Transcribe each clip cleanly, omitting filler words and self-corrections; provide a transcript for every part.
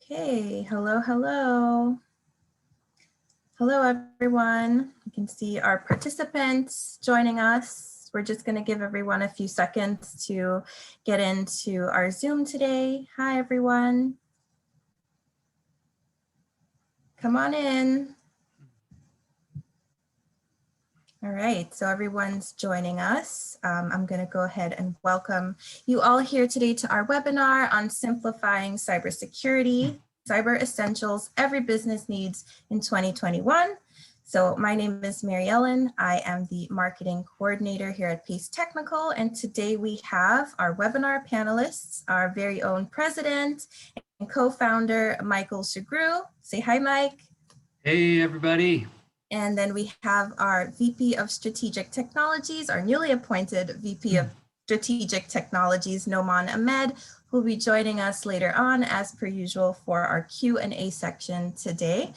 Okay, hello, hello. Hello, everyone. You can see our participants joining us. We're just going to give everyone a few seconds to get into our Zoom today. Hi, everyone. Come on in. All right, so everyone's joining us. I'm going to go ahead and welcome you all here today to our webinar on simplifying cybersecurity, cyber essentials every business needs in 2021. So my name is Mary Ellen. I am the marketing coordinator here at Pace Technical, and today we have our webinar panelists, our very own president and co-founder, Michael Sugrue. Say hi, Mike. Hey, everybody. And then we have our VP of Strategic Technologies, our newly appointed VP of Strategic Technologies, Noman Ahmed, who will be joining us later on as per usual for our Q&A section today.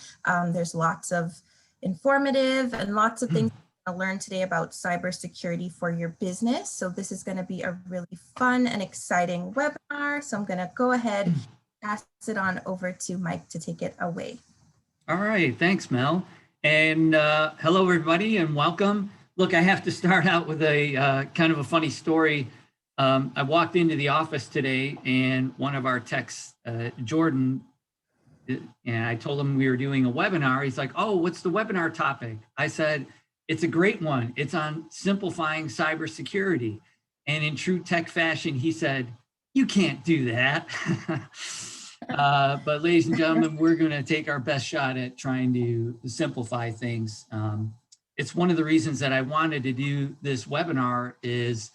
There's lots of informative and lots of things to learn today about cybersecurity for your business. So this is going to be a really fun and exciting webinar. So I'm going to go ahead and pass it on over to Mike to take it away. All right, thanks, Mel. And hello, everybody, and welcome. Look, I have to start out with a kind of a funny story. I walked into the office today, and one of our techs, Jordan, and I told him we were doing a webinar. He's like, "Oh, what's the webinar topic?" I said, "It's a great one. It's on simplifying cybersecurity." And in true tech fashion, he said, "You can't do that." But ladies and gentlemen, we're going to take our best shot at trying to simplify things. It's one of the reasons that I wanted to do this webinar is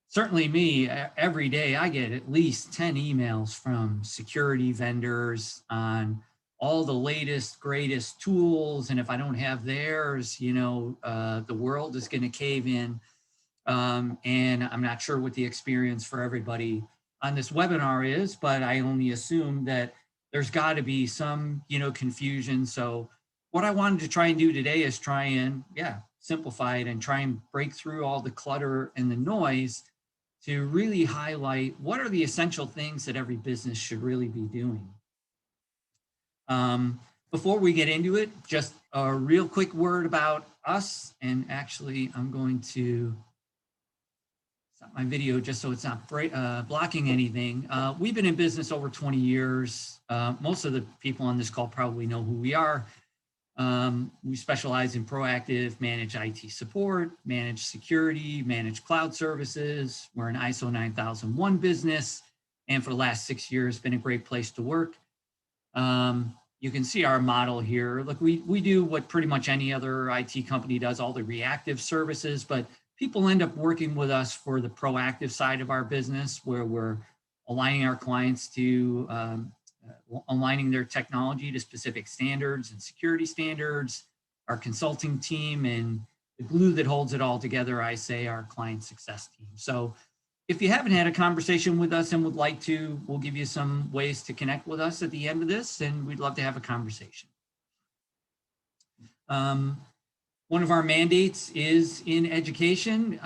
certainly me, every day I get at least 10 emails from security vendors on all the latest, greatest tools. And if I don't have theirs, you know, the world is going to cave in. And I'm not sure what the experience for everybody on this webinar is, but I only assume that there's got to be some, you know, confusion. So what I wanted to try and do today is try and, simplify it and try and break through all the clutter and the noise to really highlight what are the essential things that every business should really be doing. Before we get into it, just a real quick word about us. And actually, I'm going to my video just so it's not blocking anything. We've been in business over 20 years. Most of the people on this call probably know who we are. We specialize in proactive managed IT support, managed security, managed cloud services. We're an ISO 9001 business, and for the last 6 years, been a great place to work. You can see our model here. Look, we do what pretty much any other IT company does, all the reactive services, but people end up working with us for the proactive side of our business, where we're aligning our clients to aligning their technology to specific standards and security standards. Our consulting team and the glue that holds it all together, I say, our client success team. So if you haven't had a conversation with us and would like to, we'll give you some ways to connect with us at the end of this, and we'd love to have a conversation. One of our mandates is in education,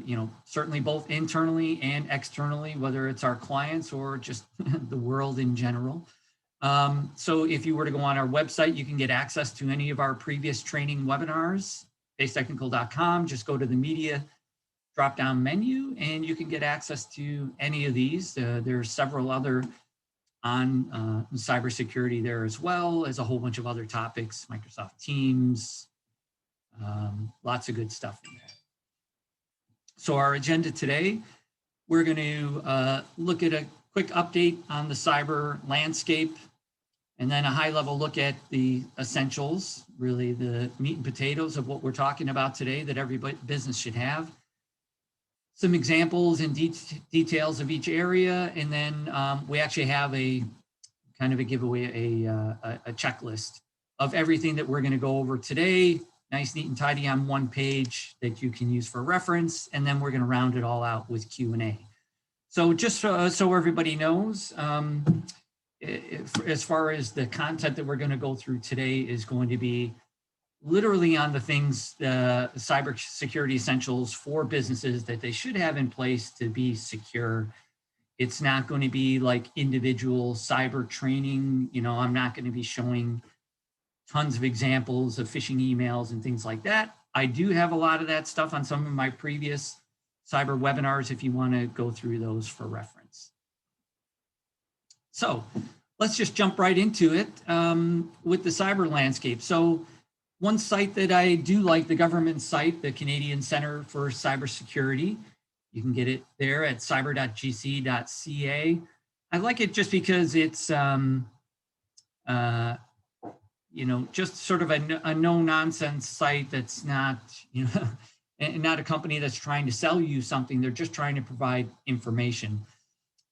you know, certainly both internally and externally, whether it's our clients or just the world in general. So if you were to go on our website, you can get access to any of our previous training webinars, pacetechnical.com. Just go to the media drop-down menu and you can get access to any of these. There's several other on cybersecurity there, as well as a whole bunch of other topics, Microsoft Teams, lots of good stuff in there. So our agenda today, we're going to look at a quick update on the cyber landscape, and then a high-level look at the essentials, really the meat and potatoes of what we're talking about today that every business should have. Some examples and details of each area, and then we actually have a kind of a giveaway, a checklist of everything that we're going to go over today. Nice, neat, and tidy on one page that you can use for reference, and then we're going to round it all out with Q&A. So just so everybody knows, as far as the content that we're going to go through today is going to be literally on the things, cybersecurity essentials for businesses that they should have in place to be secure. It's not going to be like individual cyber training. You know, I'm not going to be showing tons of examples of phishing emails and things like that. I do have a lot of that stuff on some of my previous cyber webinars if you want to go through those for reference. So let's just jump right into it with the cyber landscape. So one site that I do like, the government site, the Canadian Centre for Cybersecurity, you can get it there at cyber.gc.ca. I like it just because it's, you know, just sort of a no-nonsense site that's not, you know, and not a company that's trying to sell you something. They're just trying to provide information.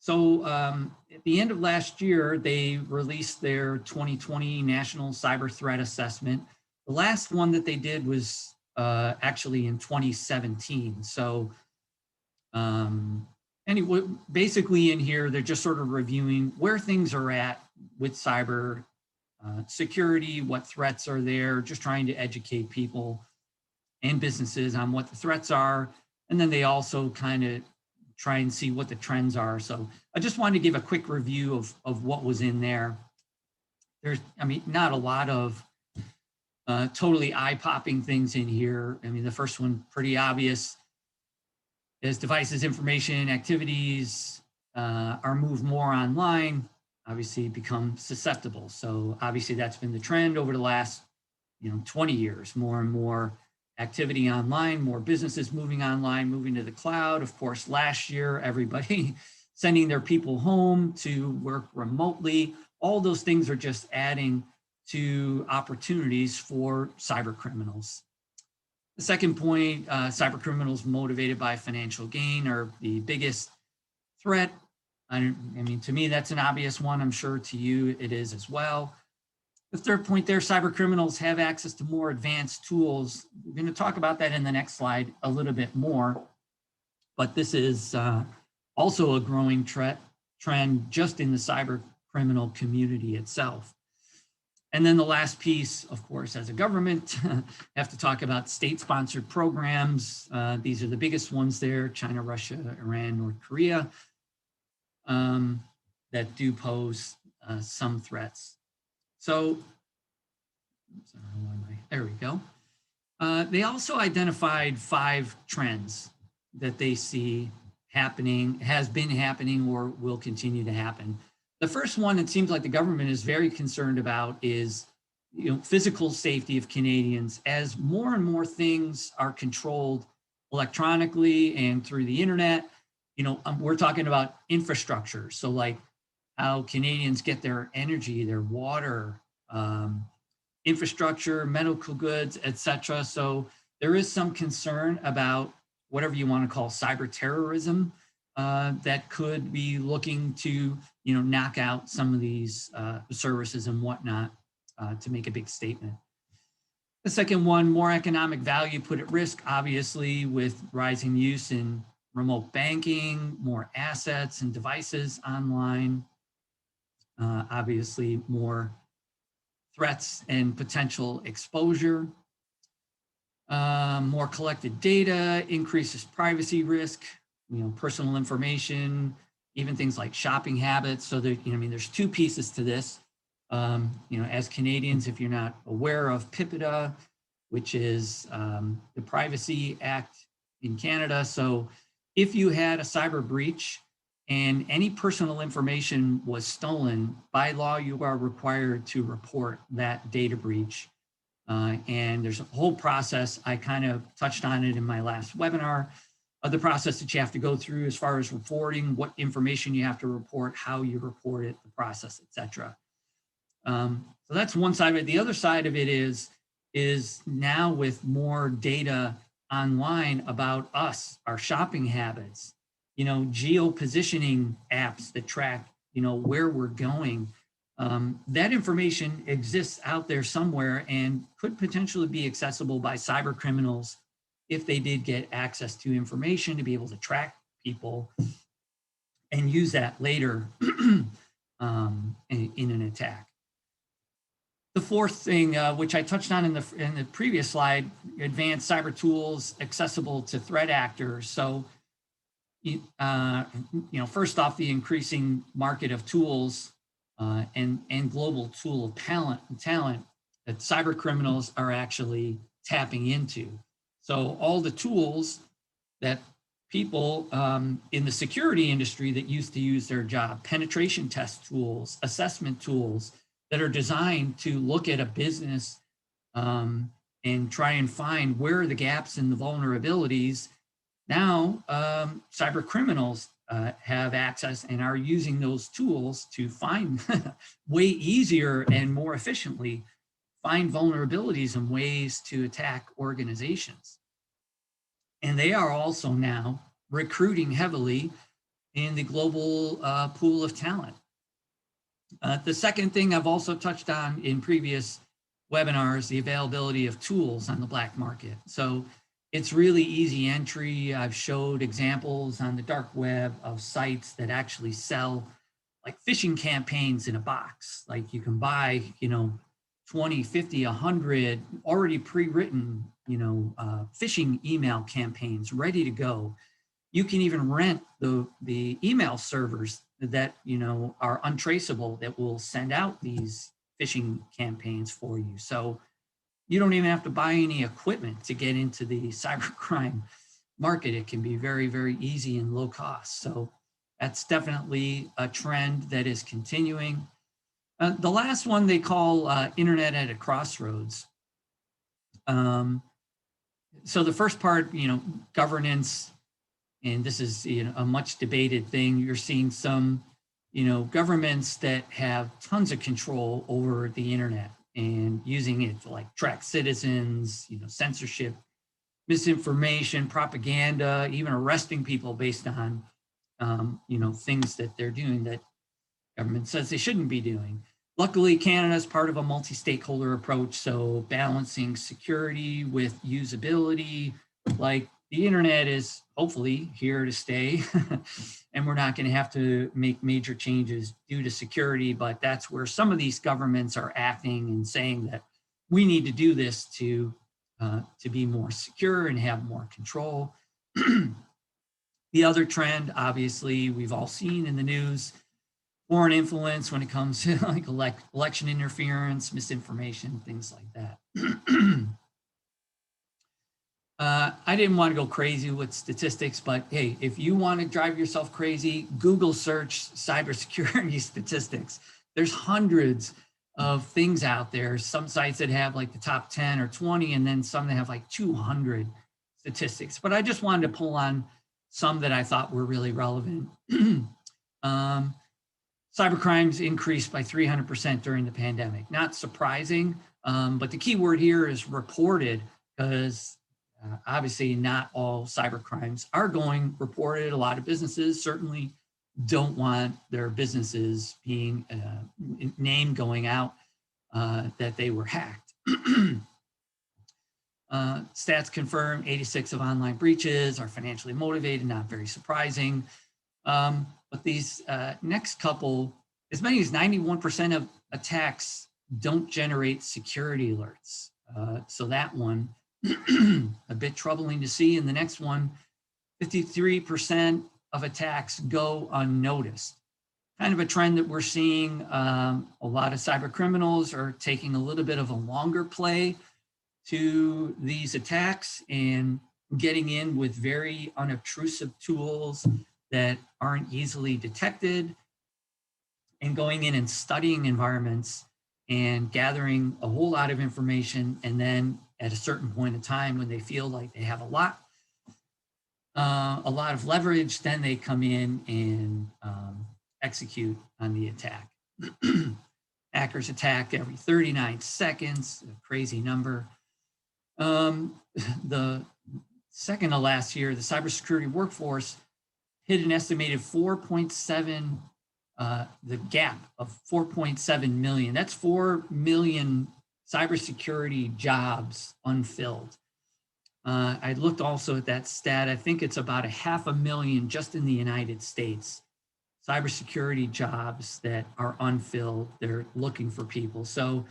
So at the end of last year, they released their 2020 National Cyber Threat Assessment. The last one that they did was actually in 2017. So anyway, basically in here, they're just sort of reviewing where things are at with cyber security, what threats are there, just trying to educate people and businesses on what the threats are. And then they also kind of try and see what the trends are. So I just wanted to give a quick review of what was in there. There's, I mean, not a lot of totally eye-popping things in here. I mean, the first one, pretty obvious, as devices, information, activities are moved more online, obviously become susceptible. So obviously that's been the trend over the last, 20 years, more and more activity online, more businesses moving online, moving to the cloud. Of course, last year, everybody sending their people home to work remotely. All those things are just adding to opportunities for cyber criminals. The second point, cyber criminals motivated by financial gain are the biggest threat. I mean, to me, that's an obvious one. I'm sure to you it is as well. The third point there, cyber criminals have access to more advanced tools. We're going to talk about that in the next slide a little bit more, but this is also a growing trend just in the cyber criminal community itself. And then the last piece, of course, as a government, have to talk about state-sponsored programs. These are the biggest ones there: China, Russia, Iran, North Korea, that do pose some threats. So, there we go. They also identified 5 trends that they see happening, has been happening, or will continue to happen. The first one, it seems like the government is very concerned about, is physical safety of Canadians. As more and more things are controlled electronically and through the internet, we're talking about infrastructure. So like how Canadians get their energy, their water, infrastructure, medical goods, etc. So there is some concern about whatever you want to call cyber terrorism that could be looking to, knock out some of these services and whatnot to make a big statement. The second one, more economic value put at risk, obviously, with rising use in remote banking, more assets and devices online, obviously more threats and potential exposure. More collected data increases privacy risk, personal information, even things like shopping habits. So there, there's 2 pieces to this. As Canadians, if you're not aware of PIPEDA, which is the Privacy Act in Canada. So if you had a cyber breach and any personal information was stolen, by law, you are required to report that data breach. And there's a whole process. I kind of touched on it in my last webinar, of the process that you have to go through as far as reporting, what information you have to report, how you report it, the process, etc. So that's one side of it. The other side of it is now with more data online about us, our shopping habits, geo-positioning apps that track, where we're going. That information exists out there somewhere and could potentially be accessible by cyber criminals if they did get access to information to be able to track people and use that later in an attack. The fourth thing, which I touched on in the previous slide, advanced cyber tools accessible to threat actors. So, first off, the increasing market of tools and global tool talent that cyber criminals are actually tapping into. So all the tools that people in the security industry that used to use their job, penetration test tools, assessment tools that are designed to look at a business and try and find where are the gaps and the vulnerabilities. Now, cyber criminals have access and are using those tools to find way easier and more efficiently find vulnerabilities and ways to attack organizations. And they are also now recruiting heavily in the global pool of talent. The second thing I've also touched on in previous webinars, the availability of tools on the black market. So it's really easy entry. I've showed examples on the dark web of sites that actually sell like phishing campaigns in a box. Like you can buy, 20, 50, 100 already pre-written, phishing email campaigns ready to go. You can even rent the email servers that, are untraceable that will send out these phishing campaigns for you. So you don't even have to buy any equipment to get into the cybercrime market. It can be very, very easy and low cost. So that's definitely a trend that is continuing. The last one they call internet at a crossroads. So the first part, governance, and this is a much debated thing. You're seeing some, governments that have tons of control over the internet and using it to like track citizens, censorship, misinformation, propaganda, even arresting people based on, things that they're doing that government says they shouldn't be doing. Luckily, Canada is part of a multi-stakeholder approach, so balancing security with usability, like the internet is hopefully here to stay, and we're not going to have to make major changes due to security, but that's where some of these governments are acting and saying that we need to do this to be more secure and have more control. The other trend, obviously, we've all seen in the news, foreign influence when it comes to like election interference, misinformation, things like that. I didn't want to go crazy with statistics, but hey, if you want to drive yourself crazy, Google search cybersecurity statistics. There's hundreds of things out there. Some sites that have like the top 10 or 20, and then some that have like 200 statistics. But I just wanted to pull on some that I thought were really relevant. Cybercrimes increased by 300% during the pandemic. Not surprising, but the key word here is reported, because obviously not all cybercrimes are going reported. A lot of businesses certainly don't want their businesses being name going out that they were hacked. Stats confirm 86 of online breaches are financially motivated, not very surprising. But these next couple, as many as 91% of attacks don't generate security alerts. So that one, a bit troubling to see. And the next one, 53% of attacks go unnoticed. Kind of a trend that we're seeing. A lot of cyber criminals are taking a little bit of a longer play to these attacks and getting in with very unobtrusive tools that aren't easily detected, and going in and studying environments and gathering a whole lot of information. And then at a certain point in time when they feel like they have a lot of leverage, then they come in and execute on the attack. Hackers attack every 39 seconds, a crazy number. The second to last year, the cybersecurity workforce hit an estimated 4.7, the gap of 4.7 million. That's 4 million cybersecurity jobs unfilled. I looked also at that stat. I think it's about 500,000 just in the United States, cybersecurity jobs that are unfilled. They're looking for people. So,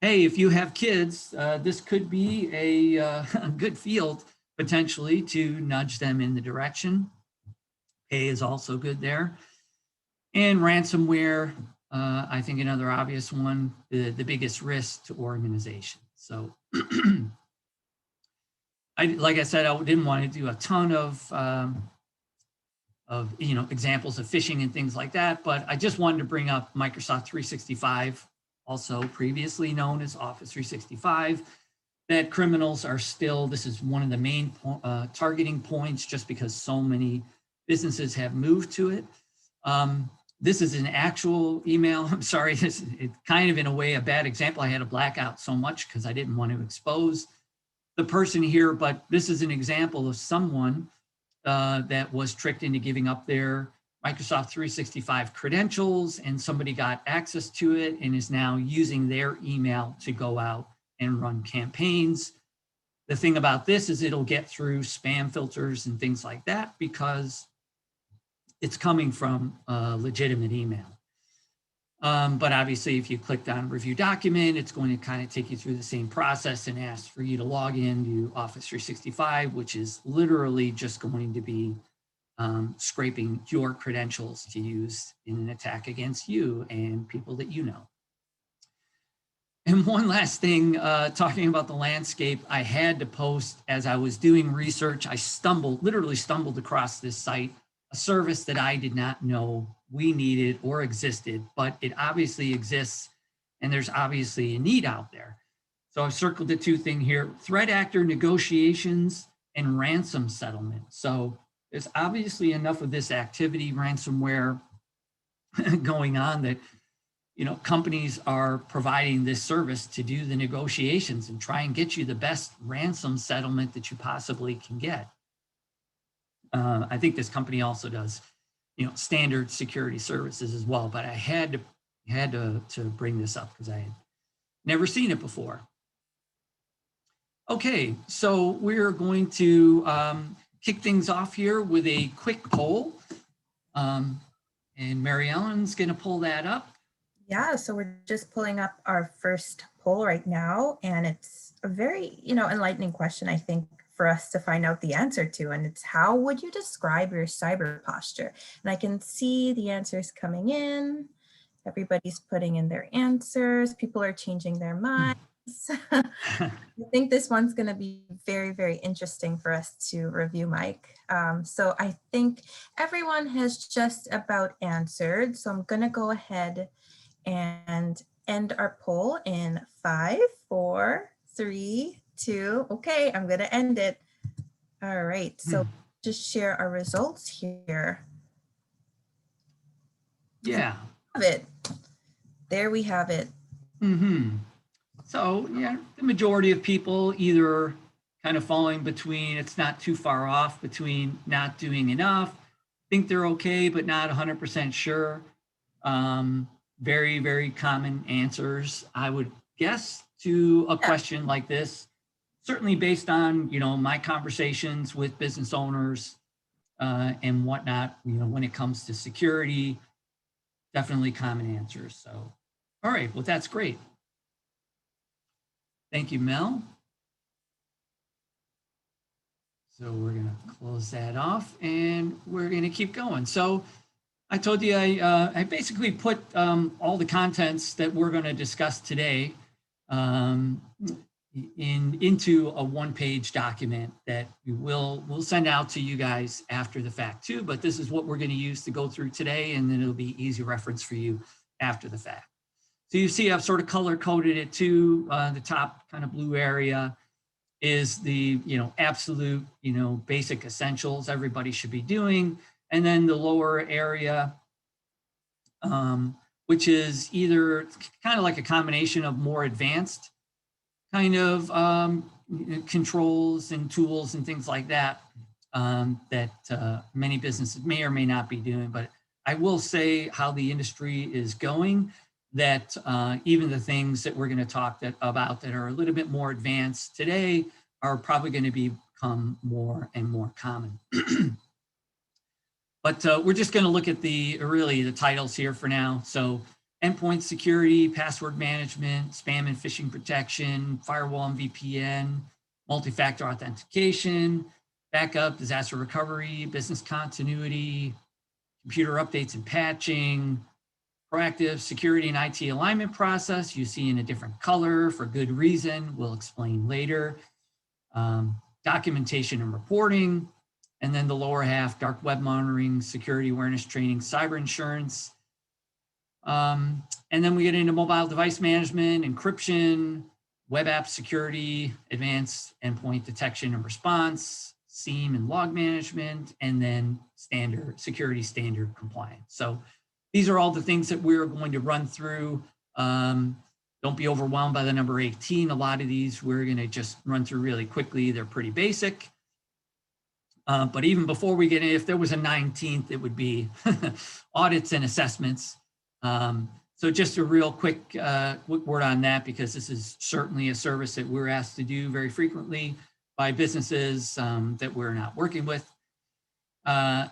hey, if you have kids, this could be a good field potentially to nudge them in the direction. Pay is also good there. And ransomware, I think another obvious one, the biggest risk to organizations. So like I said, I didn't want to do a ton of examples of phishing and things like that, but I just wanted to bring up Microsoft 365, also previously known as Office 365, that criminals are still, this is one of the main targeting points just because so many businesses have moved to it. This is an actual email. I'm sorry, it's kind of in a way a bad example. I had a blackout so much because I didn't want to expose the person here, but this is an example of someone that was tricked into giving up their Microsoft 365 credentials, and somebody got access to it and is now using their email to go out and run campaigns. The thing about this is it'll get through spam filters and things like that because it's coming from a legitimate email. But obviously, if you clicked on review document, it's going to kind of take you through the same process and ask for you to log into Office 365, which is literally just going to be scraping your credentials to use in an attack against you and people that you know. And one last thing, talking about the landscape, I had to post as I was doing research. I literally stumbled across this site, a service that I did not know we needed or existed, but it obviously exists, and there's obviously a need out there. So I've circled the two things here: threat actor negotiations and ransom settlement. So there's obviously enough of this activity, ransomware, going on that companies are providing this service to do the negotiations and try and get you the best ransom settlement that you possibly can get. I think this company also does, standard security services as well, but I had to bring this up because I had never seen it before. Okay, so we're going to kick things off here with a quick poll. And Mary Ellen's going to pull that up. Yeah, so we're just pulling up our first poll right now, and it's a very, enlightening question, I think, for us to find out the answer to, and it's: how would you describe your cyber posture? And I can see the answers coming in. Everybody's putting in their answers. People are changing their minds. I think this one's going to be very, very interesting for us to review, Mike. So I think everyone has just about answered. So I'm going to go ahead and end our poll in 5, 4, 3, 2. Okay, I'm going to end it. All right, so just share our results here. Yeah. There we have it. So yeah, the majority of people either kind of falling between, it's not too far off, between not doing enough, think they're okay, but not 100% sure. Very, very common answers, I would guess, to a question like this. Certainly based on, my conversations with business owners and whatnot, when it comes to security, definitely common answers. So, all right, well, that's great. Thank you, Mel. So we're going to close that off and we're going to keep going. So I told you I basically put all the contents that we're going to discuss today into a one-page document that we'll send out to you guys after the fact too. But this is what we're going to use to go through today, and then it'll be easy reference for you after the fact. So you see I've sort of color coded it too. The top kind of blue area is the absolute basic essentials everybody should be doing. And then the lower area, which is either kind of like a combination of more advanced kind of controls and tools and things like that, that many businesses may or may not be doing. But I will say how the industry is going, that even the things that we're going to talk about that are a little bit more advanced today are probably going to become more and more common. But we're just going to look at the titles here for now. So endpoint security, password management, spam and phishing protection, firewall and VPN, multi-factor authentication, backup, disaster recovery, business continuity, computer updates and patching, proactive security and IT alignment process. You see in a different color for good reason. We'll explain later. Documentation and reporting. And then the lower half, dark web monitoring, security awareness training, cyber insurance. And then we get into mobile device management, encryption, web app security, advanced endpoint detection and response, SIEM and log management, and then standard security standard compliance. So these are all the things that we're going to run through. Don't be overwhelmed by the number 18. A lot of these we're going to just run through really quickly. They're pretty basic. But even before we get in, if there was a 19th, it would be audits and assessments. So just a real quick word on that, because this is certainly a service that we're asked to do very frequently by businesses that we're not working with.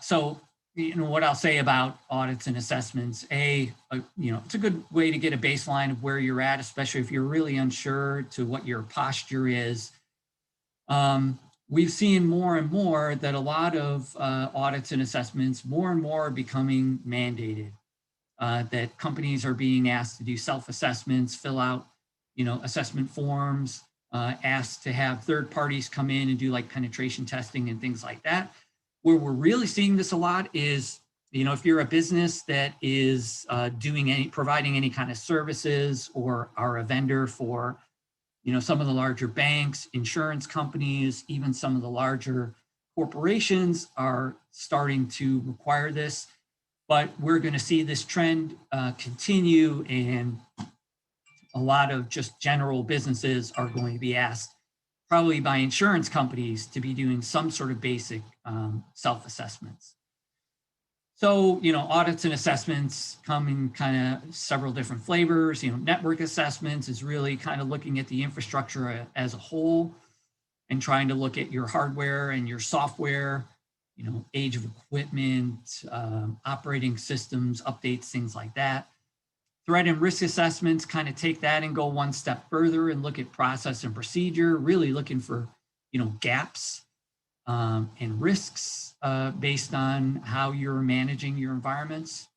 So, you know, what I'll say about audits and assessments, you know, it's a good way to get a baseline of where you're at, especially if you're really unsure to what your posture is. We've seen more and more that a lot of audits and assessments, more and more are becoming mandated, that companies are being asked to do self-assessments, fill out, you know, assessment forms, asked to have third parties come in and do like penetration testing and things like that. Where we're really seeing this a lot is, you know, if you're a business that is providing any kind of services or are a vendor for, you know, some of the larger banks, insurance companies, even some of the larger corporations are starting to require this. But we're going to see this trend continue, and a lot of just general businesses are going to be asked, probably by insurance companies, to be doing some sort of basic self-assessments. So, you know, audits and assessments come in kind of several different flavors. You know, network assessments is really kind of looking at the infrastructure as a whole and trying to look at your hardware and your software, you know, age of equipment, operating systems, updates, things like that. Threat and risk assessments kind of take that and go one step further and look at process and procedure, really looking for, you know, gaps and risks based on how you're managing your environments.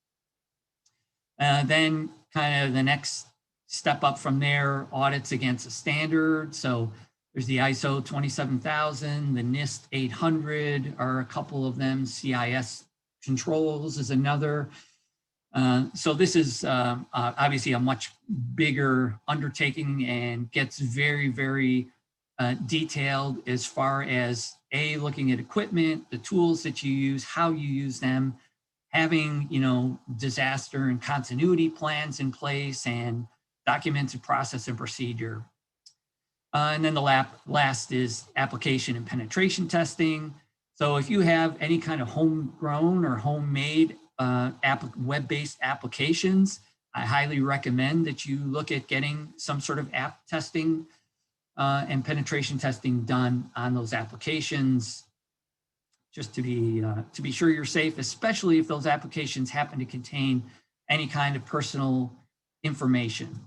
Then kind of the next step up from there, audits against a standard. So there's the ISO 27000, the NIST 800 are a couple of them, CIS controls is another. So this is obviously a much bigger undertaking and gets very, very detailed as far as looking at equipment, the tools that you use, how you use them, having, you know, disaster and continuity plans in place and documented process and procedure. And then the last is application and penetration testing. So if you have any kind of homegrown or homemade web-based applications, I highly recommend that you look at getting some sort of app testing and penetration testing done on those applications, just to be sure you're safe, especially if those applications happen to contain any kind of personal information.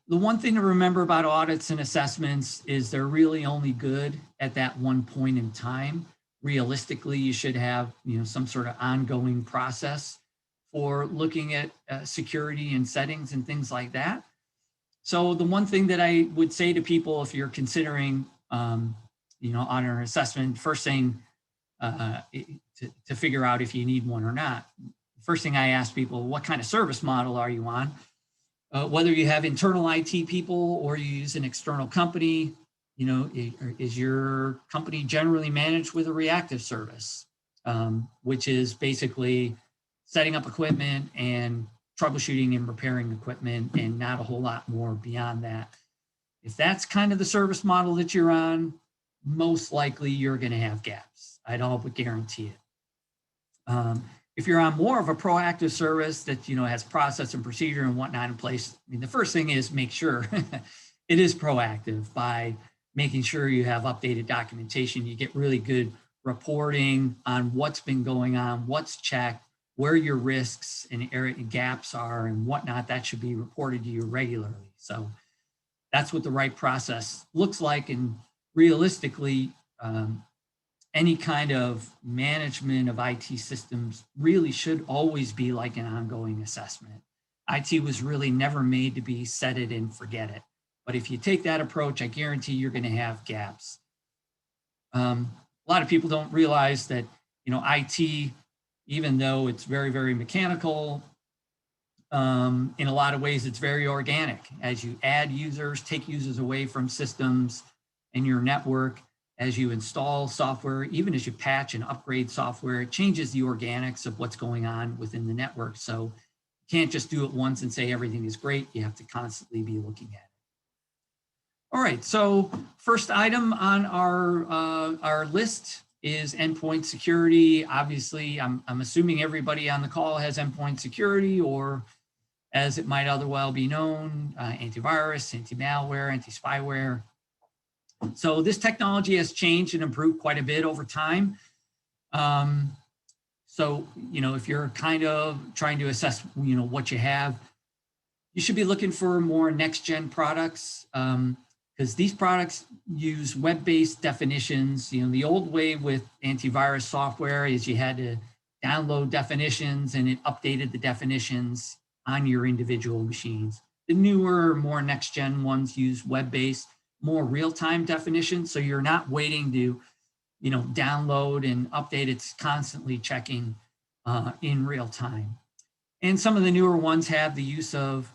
The one thing to remember about audits and assessments is they're really only good at that one point in time. Realistically, you should have, you know, some sort of ongoing process for looking at security and settings and things like that. So the one thing that I would say to people, if you're considering, you know, audit or assessment, first thing to figure out if you need one or not. First thing I ask people, what kind of service model are you on? Whether you have internal IT people or you use an external company, you know, is your company generally managed with a reactive service, which is basically setting up equipment and troubleshooting and repairing equipment and not a whole lot more beyond that. If that's kind of the service model that you're on, most likely you're going to have gaps. I'd all but guarantee it. If you're on more of a proactive service that, you know, has process and procedure and whatnot in place, I mean, the first thing is make sure it is proactive by making sure you have updated documentation. You get really good reporting on what's been going on, what's checked, where your risks and area gaps are and whatnot. That should be reported to you regularly. So that's what the right process looks like. And realistically, any kind of management of IT systems really should always be like an ongoing assessment. IT was really never made to be set it and forget it. But if you take that approach, I guarantee you're going to have gaps. A lot of people don't realize that, IT, even though it's very, very mechanical, in a lot of ways, it's very organic. As you add users, take users away from systems and your network, as you install software, even as you patch and upgrade software, it changes the organics of what's going on within the network. So you can't just do it once and say everything is great. You have to constantly be looking at it. All right, so first item on our list is endpoint security. Obviously, I'm assuming everybody on the call has endpoint security, or as it might otherwise be known, antivirus, anti-malware, anti-spyware. So this technology has changed and improved quite a bit over time. So, if you're kind of trying to assess, what you have, you should be looking for more next-gen products, because these products use web-based definitions. The old way with antivirus software is you had to download definitions and it updated the definitions on your individual machines. The newer, more next-gen ones use web-based, more real-time definitions. So you're not waiting to, download and update. It's constantly checking in real time. And some of the newer ones have the use of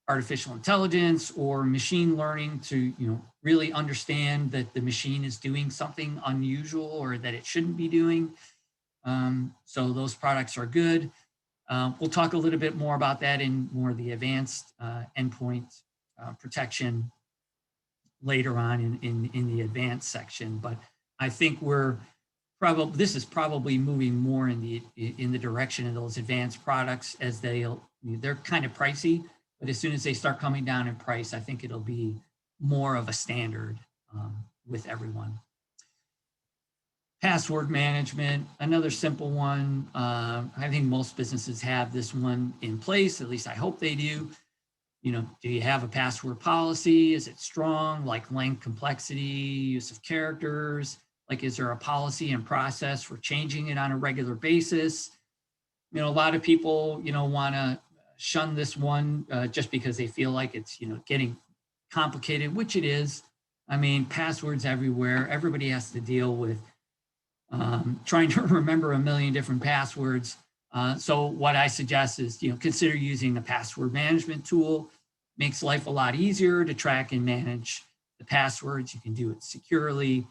artificial intelligence or machine learning to, really understand that the machine is doing something unusual or that it shouldn't be doing. So those products are good. We'll talk a little bit more about that in more of the advanced endpoint protection later on in the advanced section. But I think this is probably moving more in the direction of those advanced products, as they're kind of pricey, but as soon as they start coming down in price, I think it'll be more of a standard with everyone. Password management, another simple one. I think most businesses have this one in place, at least I hope they do. Do you have a password policy? Is it strong? Like length, complexity, use of characters? Like, is there a policy and process for changing it on a regular basis? A lot of people, want to shun this one just because they feel like it's, getting complicated, which it is. I mean, passwords everywhere. Everybody has to deal with trying to remember a million different passwords. So what I suggest is, consider using a password management tool. Makes life a lot easier to track and manage the passwords. You can do it securely.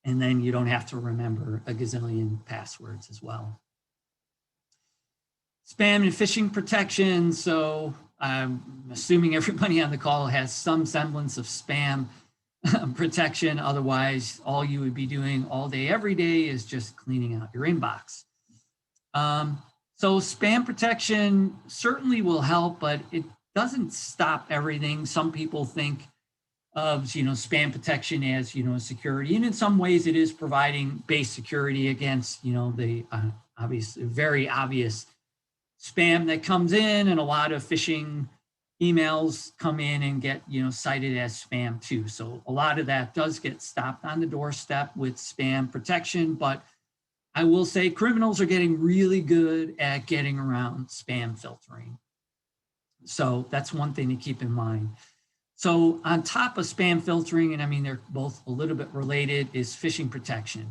And then you don't have to remember a gazillion passwords as well. Spam and phishing protection. So I'm assuming everybody on the call has some semblance of spam protection. Otherwise, all you would be doing all day, every day is just cleaning out your inbox. So spam protection certainly will help, but it doesn't stop everything. Some people think of, spam protection as, security. And in some ways it is providing base security against, the very obvious spam that comes in, and a lot of phishing emails come in and get, cited as spam too. So a lot of that does get stopped on the doorstep with spam protection, but I will say criminals are getting really good at getting around spam filtering. So that's one thing to keep in mind. So on top of spam filtering, and I mean, they're both a little bit related, is phishing protection.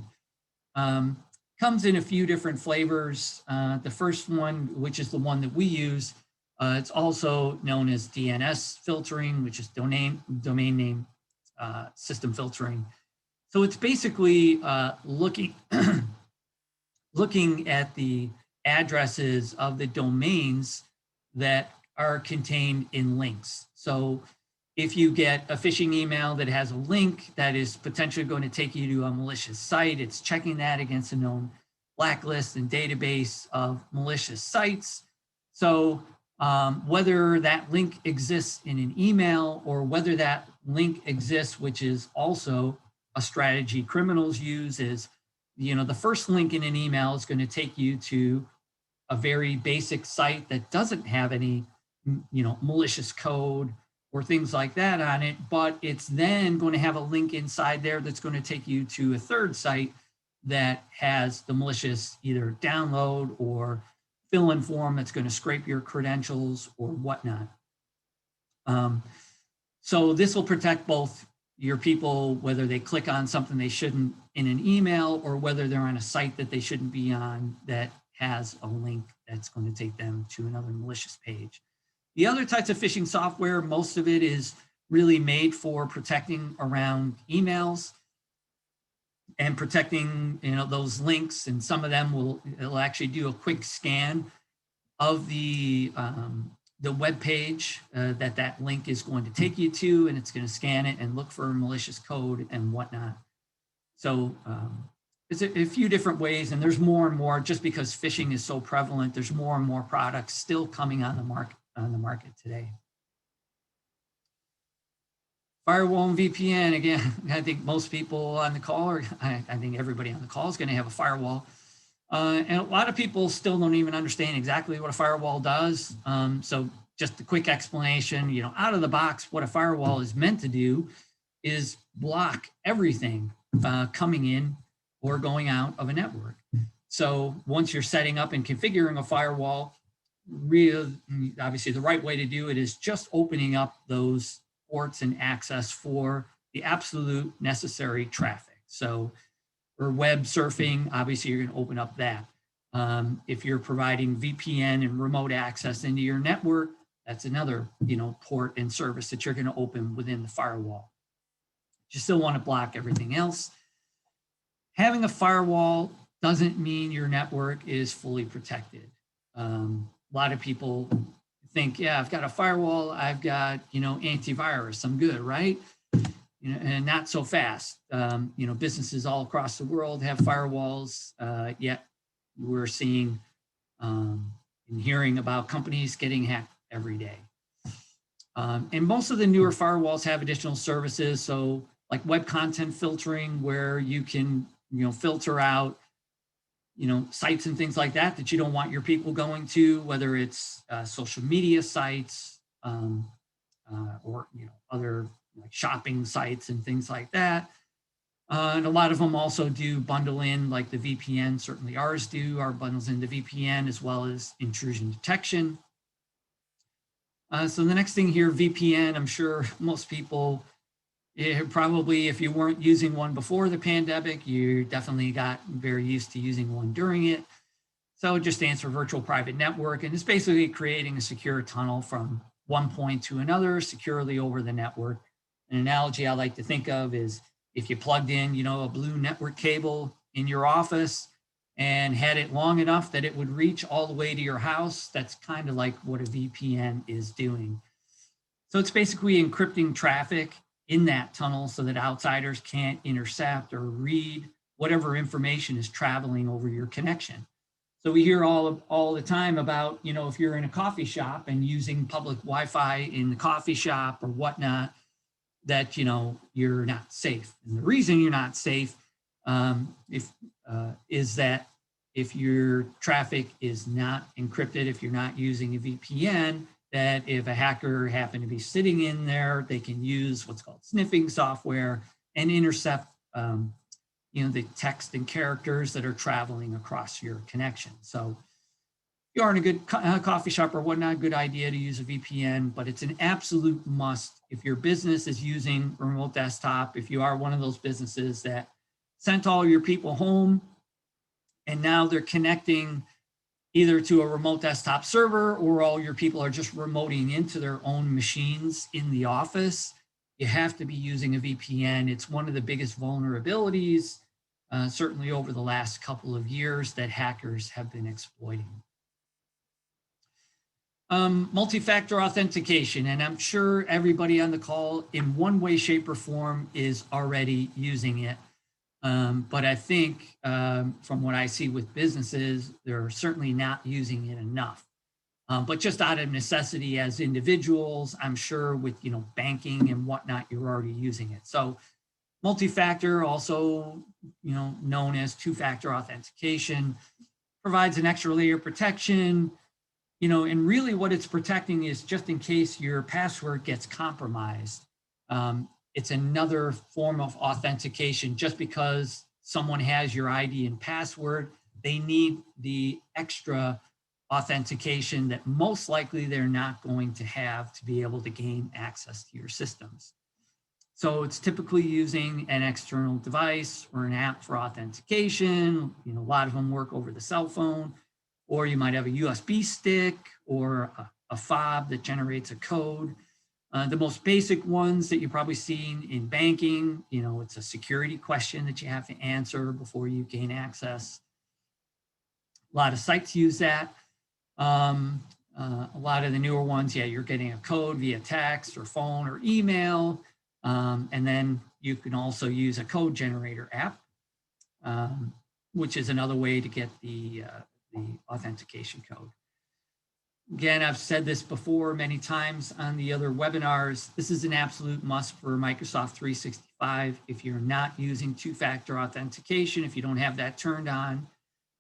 Comes in a few different flavors. The first one, which is the one that we use, it's also known as DNS filtering, which is domain name system filtering. So it's basically looking at the addresses of the domains that are contained in links. So if you get a phishing email that has a link that is potentially going to take you to a malicious site, it's checking that against a known blacklist and database of malicious sites. So whether that link exists in an email or whether that link exists, which is also a strategy criminals use, is, the first link in an email is going to take you to a very basic site that doesn't have any, malicious code or things like that on it, but it's then going to have a link inside there that's going to take you to a third site that has the malicious either download or fill-in form that's going to scrape your credentials or whatnot. So this will protect both your people, whether they click on something they shouldn't in an email or whether they're on a site that they shouldn't be on that has a link that's going to take them to another malicious page. The other types of phishing software, most of it is really made for protecting around emails and protecting, those links. And some of them it'll actually do a quick scan of the web page that link is going to take you to, and it's going to scan it and look for malicious code and whatnot. So it's a few different ways, and there's more and more. Just because phishing is so prevalent, there's more and more products still coming on the market today. Firewall and VPN, again, I think most people on the call, or I think everybody on the call is going to have a firewall. And a lot of people still don't even understand exactly what a firewall does. So just a quick explanation, out of the box, what a firewall is meant to do is block everything coming in or going out of a network. So once you're setting up and configuring a firewall, obviously the right way to do it is just opening up those ports and access for the absolute necessary traffic. So for web surfing, obviously you're going to open up that. If you're providing VPN and remote access into your network, that's another port and service that you're going to open within the firewall. You still want to block everything else. Having a firewall doesn't mean your network is fully protected. A lot of people think, yeah, I've got a firewall, I've got antivirus, I'm good, right? And not so fast. Businesses all across the world have firewalls, yet we're seeing and hearing about companies getting hacked every day. And most of the newer firewalls have additional services. So like web content filtering, where you can filter out sites and things like that you don't want your people going to, whether it's social media sites or other like shopping sites and things like that. And a lot of them also do bundle in, like the VPN, certainly ours do, our bundles into VPN as well as intrusion detection. So the next thing here, VPN, I'm sure most people, probably if you weren't using one before the pandemic, you definitely got very used to using one during it. So it just stands for virtual private network, and it's basically creating a secure tunnel from one point to another securely over the network. An analogy I like to think of is if you plugged in, a blue network cable in your office and had it long enough that it would reach all the way to your house, that's kind of like what a VPN is doing. So it's basically encrypting traffic in that tunnel so that outsiders can't intercept or read whatever information is traveling over your connection. So we hear all the time about, if you're in a coffee shop and using public Wi-Fi in the coffee shop or whatnot, that, you're not safe. And the reason you're not safe is that if your traffic is not encrypted, if you're not using a VPN, that if a hacker happened to be sitting in there, they can use what's called sniffing software and intercept the text and characters that are traveling across your connection. So if you are in a good coffee shop or whatnot, good idea to use a VPN, but it's an absolute must if your business is using a remote desktop, if you are one of those businesses that sent all your people home and now they're connecting either to a remote desktop server or all your people are just remoting into their own machines in the office, you have to be using a VPN. It's one of the biggest vulnerabilities, certainly over the last couple of years, that hackers have been exploiting. Multi-factor authentication, and I'm sure everybody on the call in one way, shape, or form is already using it. But I think from what I see with businesses, they're certainly not using it enough. But just out of necessity as individuals, I'm sure with banking and whatnot, you're already using it. So multi-factor, also known as two-factor authentication, provides an extra layer of protection. and really what it's protecting is just in case your password gets compromised. It's another form of authentication. Just because someone has your ID and password, they need the extra authentication that most likely they're not going to have to be able to gain access to your systems. So it's typically using an external device or an app for authentication. A lot of them work over the cell phone, or you might have a USB stick or a fob that generates a code. The most basic ones that you've probably seen in banking, it's a security question that you have to answer before you gain access. A lot of sites use that. A lot of the newer ones, you're getting a code via text or phone or email. And then you can also use a code generator app, which is another way to get the authentication code. Again, I've said this before many times on the other webinars. This is an absolute must for Microsoft 365. If you're not using two-factor authentication, if you don't have that turned on,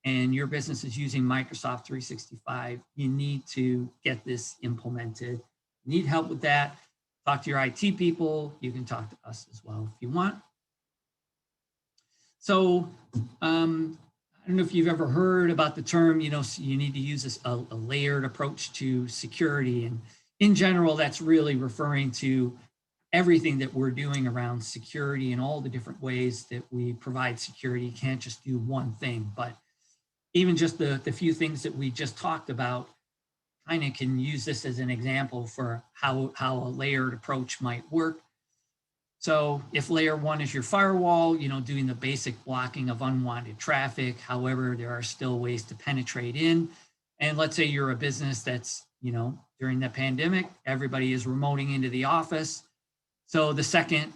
and your business is using Microsoft 365, you need to get this implemented. Need help with that? Talk to your IT people. You can talk to us as well if you want. So I don't know if you've ever heard about the term, you need to use a layered approach to security. And in general, that's really referring to everything that we're doing around security and all the different ways that we provide security. You can't just do one thing, but even just the few things that we just talked about kind of can use this as an example for how a layered approach might work. So if layer one is your firewall, doing the basic blocking of unwanted traffic. However, there are still ways to penetrate in. And let's say you're a business that's, during the pandemic, everybody is remoting into the office. So the second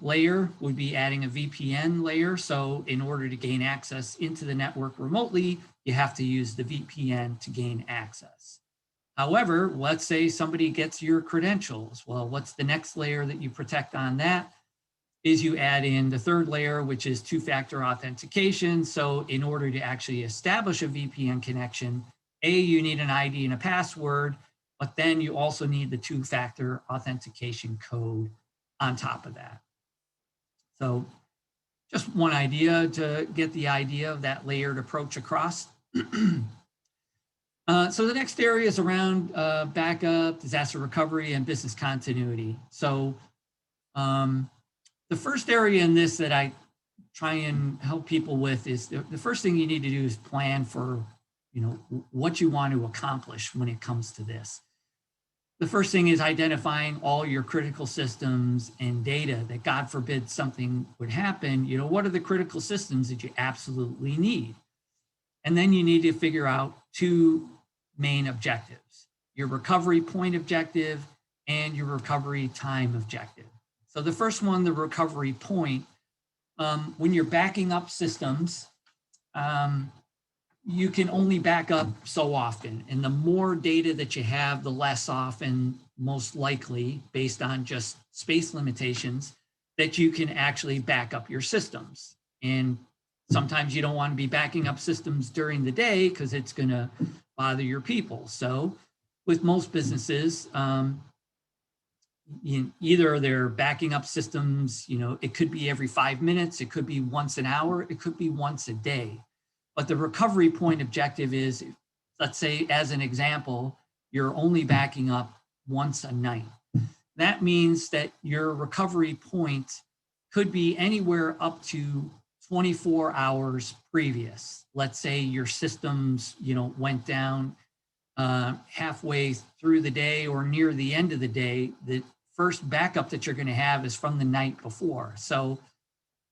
layer would be adding a VPN layer. So in order to gain access into the network remotely, you have to use the VPN to gain access. However, let's say somebody gets your credentials. Well, what's the next layer that you protect on that? Is you add in the third layer, which is two-factor authentication. So in order to actually establish a VPN connection, you need an ID and a password, but then you also need the two-factor authentication code on top of that. So just one idea to get the idea of that layered approach across. So the next area is around backup, disaster recovery, and business continuity. So the first area in this that I try and help people with is the first thing you need to do is plan for, what you want to accomplish when it comes to this. The first thing is identifying all your critical systems and data that, God forbid, something would happen. What are the critical systems that you absolutely need? And then you need to figure out two main objectives: your recovery point objective and your recovery time objective. So the first one, the recovery point, when you're backing up systems, you can only back up so often. And the more data that you have, the less often, most likely, based on just space limitations, that you can actually back up your systems. And sometimes you don't want to be backing up systems during the day because it's going to bother your people. So with most businesses, either they're backing up systems, it could be every 5 minutes, it could be once an hour, it could be once a day. But the recovery point objective is, let's say, as an example, you're only backing up once a night. That means that your recovery point could be anywhere up to 24 hours previous. Let's say your systems, went down halfway through the day or near the end of the day. The first backup that you're going to have is from the night before. So,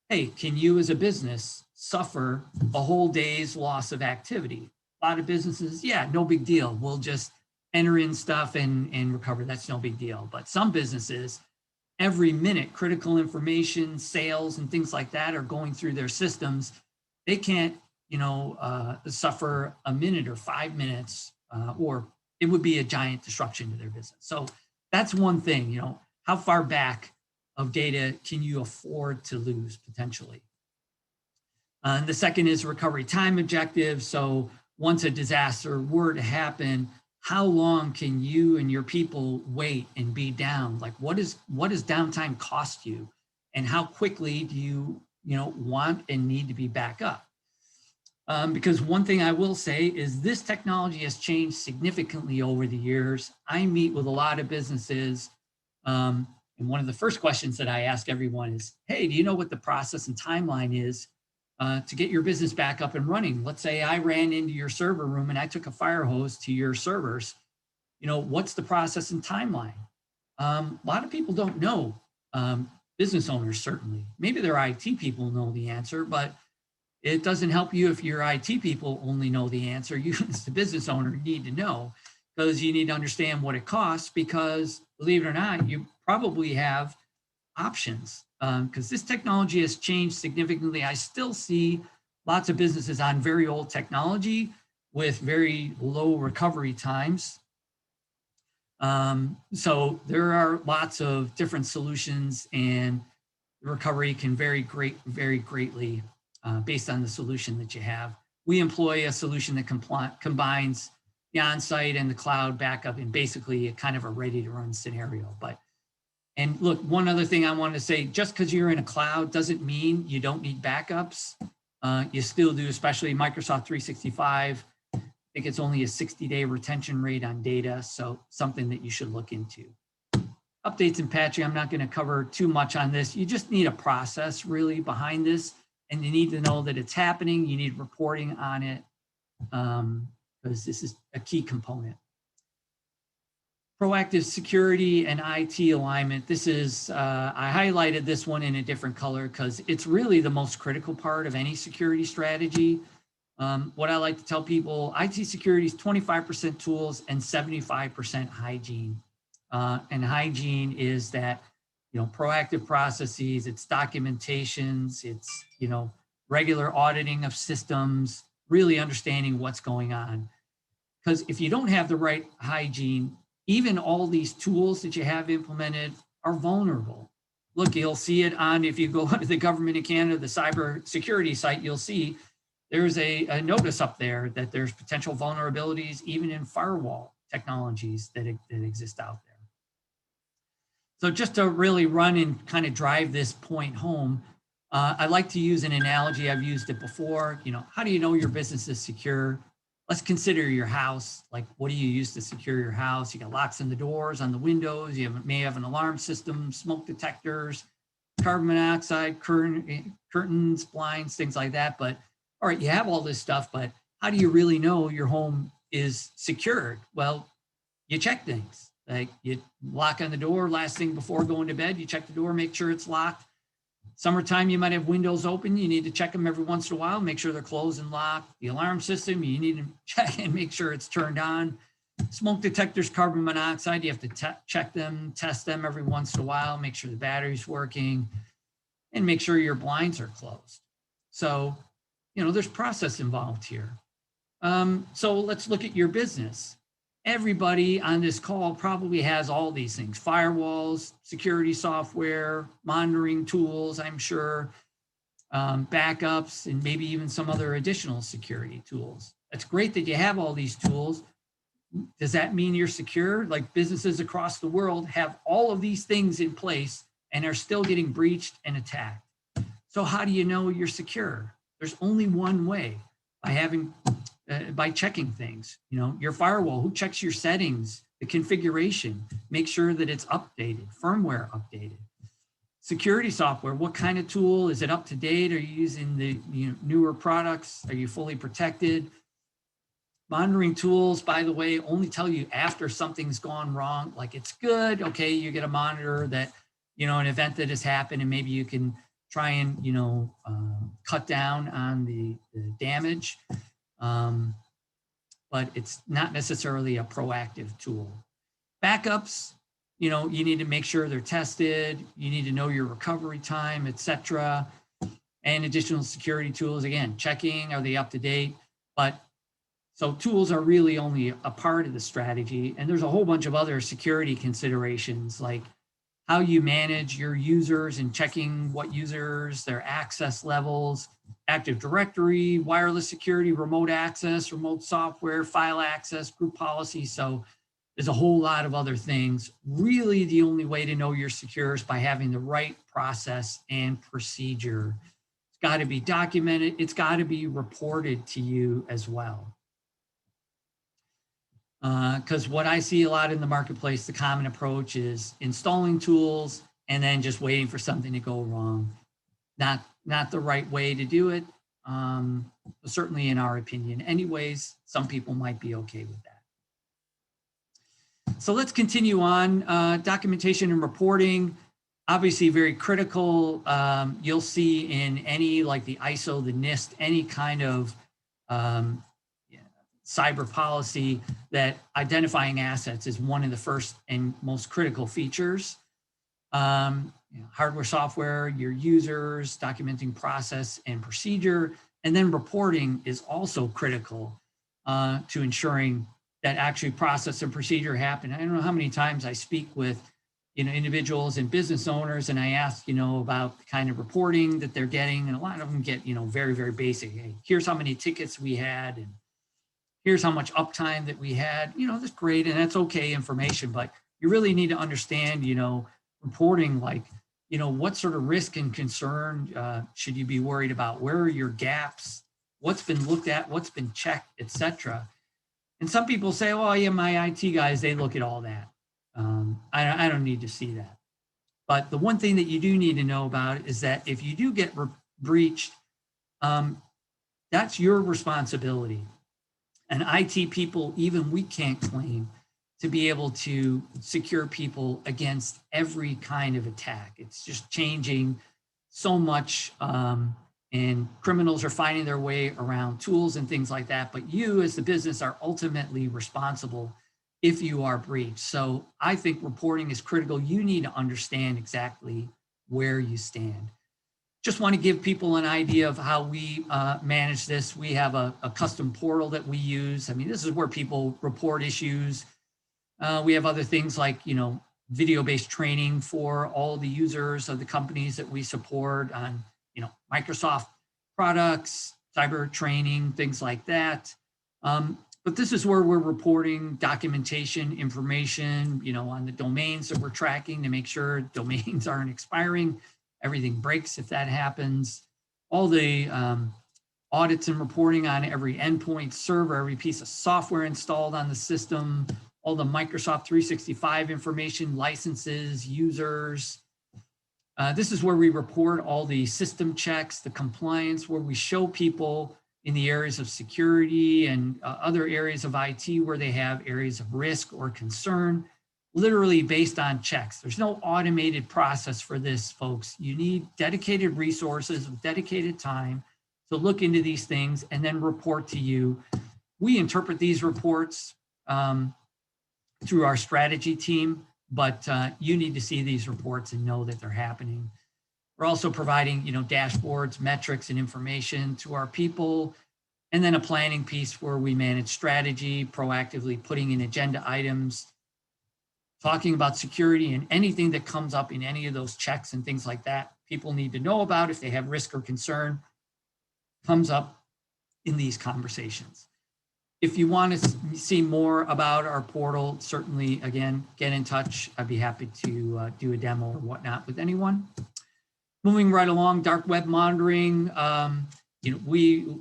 hey, can you as a business suffer a whole day's loss of activity? A lot of businesses, no big deal. We'll just enter in stuff and recover. That's no big deal. But some businesses, every minute, critical information, sales, and things like that are going through their systems. They can't, suffer a minute or 5 minutes, or it would be a giant disruption to their business. So that's one thing, how far back of data can you afford to lose potentially? And the second is recovery time objective. So once a disaster were to happen, how long can you and your people wait and be down? Like what does downtime cost you? And how quickly do you want and need to be back up? Because one thing I will say is this technology has changed significantly over the years. I meet with a lot of businesses, and one of the first questions that I ask everyone is, hey, do you know what the process and timeline is to get your business back up and running? Let's say I ran into your server room and I took a fire hose to your servers. What's the process and timeline? A lot of people don't know. Business owners certainly. Maybe their IT people know the answer, but it doesn't help you if your IT people only know the answer. You as the business owner need to know, because you need to understand what it costs, because believe it or not, you probably have options, because this technology has changed significantly. I still see lots of businesses on very old technology with very low recovery times. So there are lots of different solutions, and the recovery can vary greatly based on the solution that you have. We employ a solution that combines the on-site and the cloud backup in basically a kind of a ready-to-run scenario. And look, one other thing I wanted to say, just because you're in a cloud doesn't mean you don't need backups. You still do, especially Microsoft 365. I think it's only a 60-day retention rate on data, so something that you should look into. Updates and patching, I'm not going to cover too much on this. You just need a process really behind this, and you need to know that it's happening. You need reporting on it, because this is a key component. Proactive security and IT alignment. This is, I highlighted this one in a different color because it's really the most critical part of any security strategy. What I like to tell people, IT security is 25% tools and 75% hygiene. And hygiene is that, proactive processes, it's documentations, it's, regular auditing of systems, really understanding what's going on. Because if you don't have the right hygiene, even all these tools that you have implemented are vulnerable. Look, you'll see it on, if you go to the government of Canada, the cybersecurity site, you'll see there's a notice up there that there's potential vulnerabilities even in firewall technologies that exist out there. So just to really run and kind of drive this point home, I like to use an analogy. I've used it before. How do you know your business is secure? Let's consider your house. Like, what do you use to secure your house? You got locks on the doors, on the windows. You may have an alarm system, smoke detectors, carbon monoxide, curtains, blinds, things like that. But all right, you have all this stuff, but how do you really know your home is secured? Well, you check things. Like you lock on the door last thing before going to bed, you check the door, make sure it's locked. Summertime, you might have windows open. You need to check them every once in a while, make sure they're closed and locked. The alarm system, you need to check and make sure it's turned on. Smoke detectors, carbon monoxide, you have to check them, test them every once in a while, make sure the battery's working, and make sure your blinds are closed. So, there's process involved here. So let's look at your business. Everybody on this call probably has all these things: firewalls, security software, monitoring tools, I'm sure, backups, and maybe even some other additional security tools. It's great that you have all these tools. Does that mean you're secure? Like, businesses across the world have all of these things in place and are still getting breached and attacked. So how do you know you're secure? There's only one way: by checking things. Your firewall, who checks your settings, the configuration, make sure that it's updated, firmware updated. Security software, what kind of tool? Is it up to date? Are you using the newer products? Are you fully protected? Monitoring tools, by the way, only tell you after something's gone wrong. Like, it's good, okay, you get a monitor that, an event that has happened, and maybe you can try and, cut down on the damage. But it's not necessarily a proactive tool. Backups, you need to make sure they're tested. You need to know your recovery time, etc. And additional security tools, again, checking, are they up to date? But so tools are really only a part of the strategy. And there's a whole bunch of other security considerations, like how you manage your users and checking what users, their access levels, Active Directory, wireless security, remote access, remote software, file access, group policy. So there's a whole lot of other things. Really, the only way to know you're secure is by having the right process and procedure. It's got to be documented. It's got to be reported to you as well. Because what I see a lot in the marketplace, the common approach is installing tools and then just waiting for something to go wrong. Not the right way to do it. Certainly in our opinion. Anyways, some people might be okay with that. So let's continue on. Documentation and reporting, obviously very critical. You'll see in any, like the ISO, the NIST, any kind of cyber policy, that identifying assets is one of the first and most critical features. Hardware, software, your users, documenting process and procedure, and then reporting is also critical to ensuring that actually process and procedure happen. I don't know how many times I speak with individuals and business owners, and I ask about the kind of reporting that they're getting, and a lot of them get very, very basic. Hey, here's how many tickets we had, and here's how much uptime that we had. That's great, and that's okay information, but you really need to understand reporting, like what sort of risk and concern should you be worried about? Where are your gaps? What's been looked at? What's been checked, etc. And some people say, "Oh, yeah, my IT guys, they look at all that. I don't need to see that." But the one thing that you do need to know about is that if you do get breached, that's your responsibility. And IT people, even we can't claim to be able to secure people against every kind of attack. It's just changing so much, and criminals are finding their way around tools and things like that. But you as the business are ultimately responsible if you are breached. So I think reporting is critical. You need to understand exactly where you stand. Just want to give people an idea of how we manage this. We have a custom portal that we use. I mean, this is where people report issues. We have other things like, video-based training for all the users of the companies that we support on, Microsoft products, cyber training, things like that. But this is where we're reporting documentation, information, on the domains that we're tracking to make sure domains aren't expiring. Everything breaks if that happens. All the audits and reporting on every endpoint server, every piece of software installed on the system, all the Microsoft 365 information, licenses, users. This is where we report all the system checks, the compliance, where we show people in the areas of security and other areas of IT where they have areas of risk or concern, literally based on checks. There's no automated process for this, folks. You need dedicated resources with dedicated time to look into these things and then report to you. We interpret these reports through our strategy team, but you need to see these reports and know that they're happening. We're also providing, dashboards, metrics, and information to our people, and then a planning piece where we manage strategy, proactively putting in agenda items, talking about security, and anything that comes up in any of those checks and things like that. People need to know about if they have risk or concern comes up in these conversations. If you want to see more about our portal, certainly, again, get in touch. I'd be happy to do a demo or whatnot with anyone. Moving right along, dark web monitoring. We've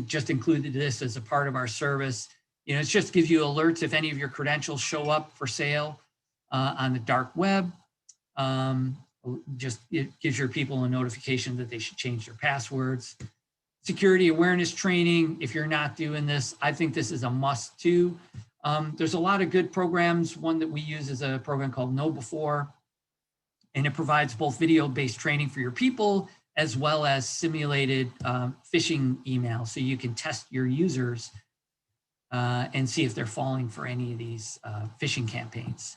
just included this as a part of our service. It just gives you alerts if any of your credentials show up for sale on the dark web. It gives your people a notification that they should change their passwords. Security awareness training. If you're not doing this, I think this is a must too. There's a lot of good programs. One that we use is a program called Know Before, and it provides both video-based training for your people as well as simulated phishing email, so you can test your users and see if they're falling for any of these phishing campaigns.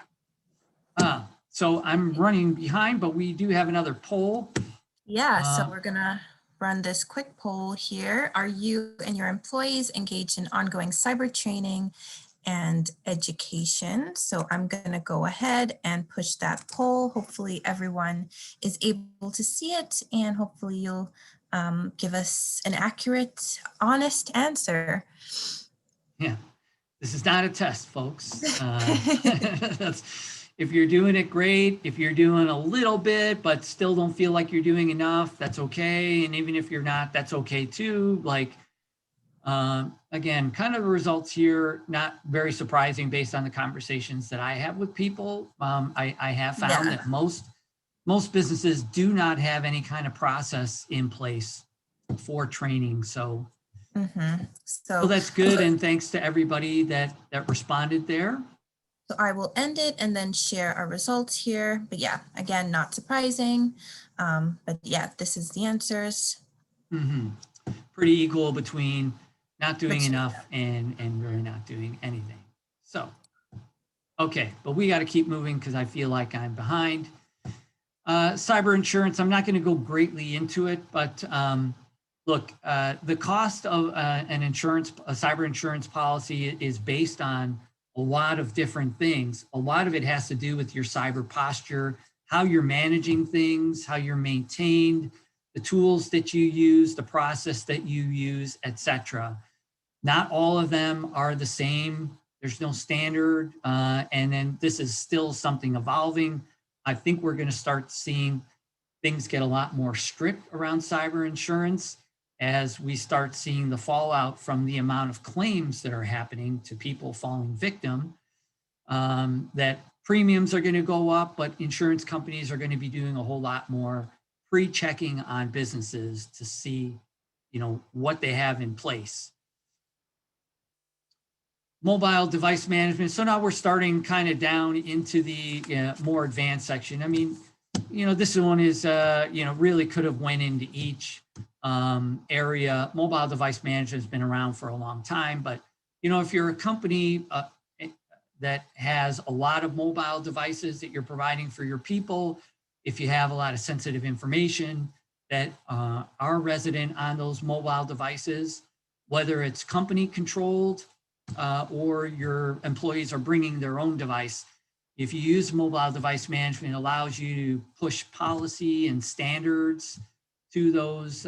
So I'm running behind, but we do have another poll. Yeah, so we're gonna run this quick poll here. Are you and your employees engaged in ongoing cyber training? and education. So I'm going to go ahead and push that poll. Hopefully everyone is able to see it, and hopefully you'll give us an accurate, honest answer. Yeah, this is not a test, folks. If you're doing it, great. If you're doing a little bit, but still don't feel like you're doing enough, that's okay. And even if you're not, that's okay too. Like, again, kind of the results here, not very surprising based on the conversations that I have with people. I have found that most businesses do not have any kind of process in place for training. So, so that's good. And thanks to everybody that responded there. So I will end it and then share our results here. But yeah, again, not surprising. But yeah, this is the answers. Pretty equal between not doing enough and really not doing anything. So, okay, but we got to keep moving because I feel like I'm behind. Cyber insurance, I'm not going to go greatly into it, but look, the cost of a cyber insurance policy is based on a lot of different things. A lot of it has to do with your cyber posture, how you're managing things, how you're maintained, the tools that you use, the process that you use, etc. Not all of them are the same. There's no standard. And then this is still something evolving. I think we're going to start seeing things get a lot more strict around cyber insurance as we start seeing the fallout from the amount of claims that are happening to people falling victim, that premiums are going to go up, but insurance companies are going to be doing a whole lot more pre-checking on businesses to see, what they have in place. Mobile device management. So now we're starting kind of down into the more advanced section. I mean, this one is, really could have went into each area. Mobile device management has been around for a long time, but, if you're a company that has a lot of mobile devices that you're providing for your people, if you have a lot of sensitive information that are resident on those mobile devices, whether it's company controlled or your employees are bringing their own device, if you use mobile device management, it allows you to push policy and standards to those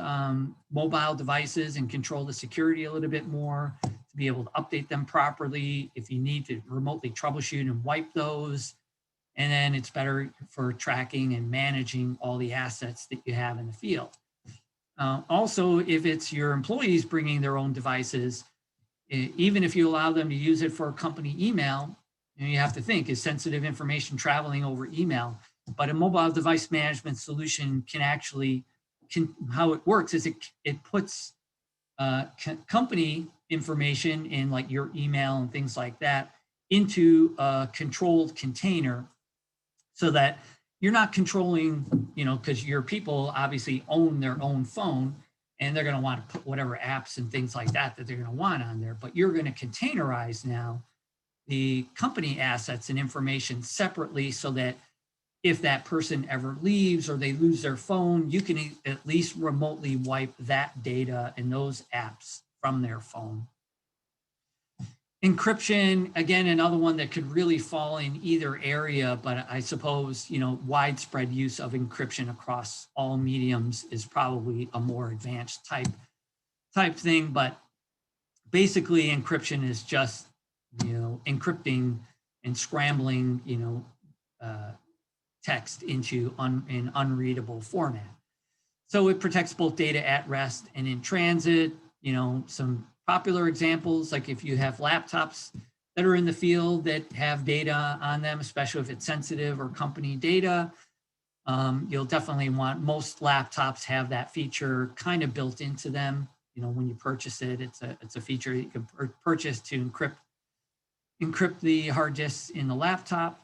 mobile devices and control the security a little bit more, to be able to update them properly. If you need to remotely troubleshoot and wipe those, and then it's better for tracking and managing all the assets that you have in the field. Also, if it's your employees bringing their own devices, even if you allow them to use it for a company email, you have to think, is sensitive information traveling over email? But a mobile device management solution how it works is it puts company information in, like your email and things like that, into a controlled container, so that you're not controlling, because your people obviously own their own phone and they're going to want to put whatever apps and things like that they're going to want on there, but you're going to containerize now the company assets and information separately, so that if that person ever leaves or they lose their phone, you can at least remotely wipe that data and those apps from their phone. Encryption, again, another one that could really fall in either area, but I suppose, widespread use of encryption across all mediums is probably a more advanced type thing. But basically, encryption is just, encrypting and scrambling, text into an unreadable format. So it protects both data at rest and in transit. Some popular examples, like if you have laptops that are in the field that have data on them, especially if it's sensitive or company data, you'll definitely want, most laptops have that feature kind of built into them. When you purchase it, it's a feature you can purchase to encrypt the hard disks in the laptop,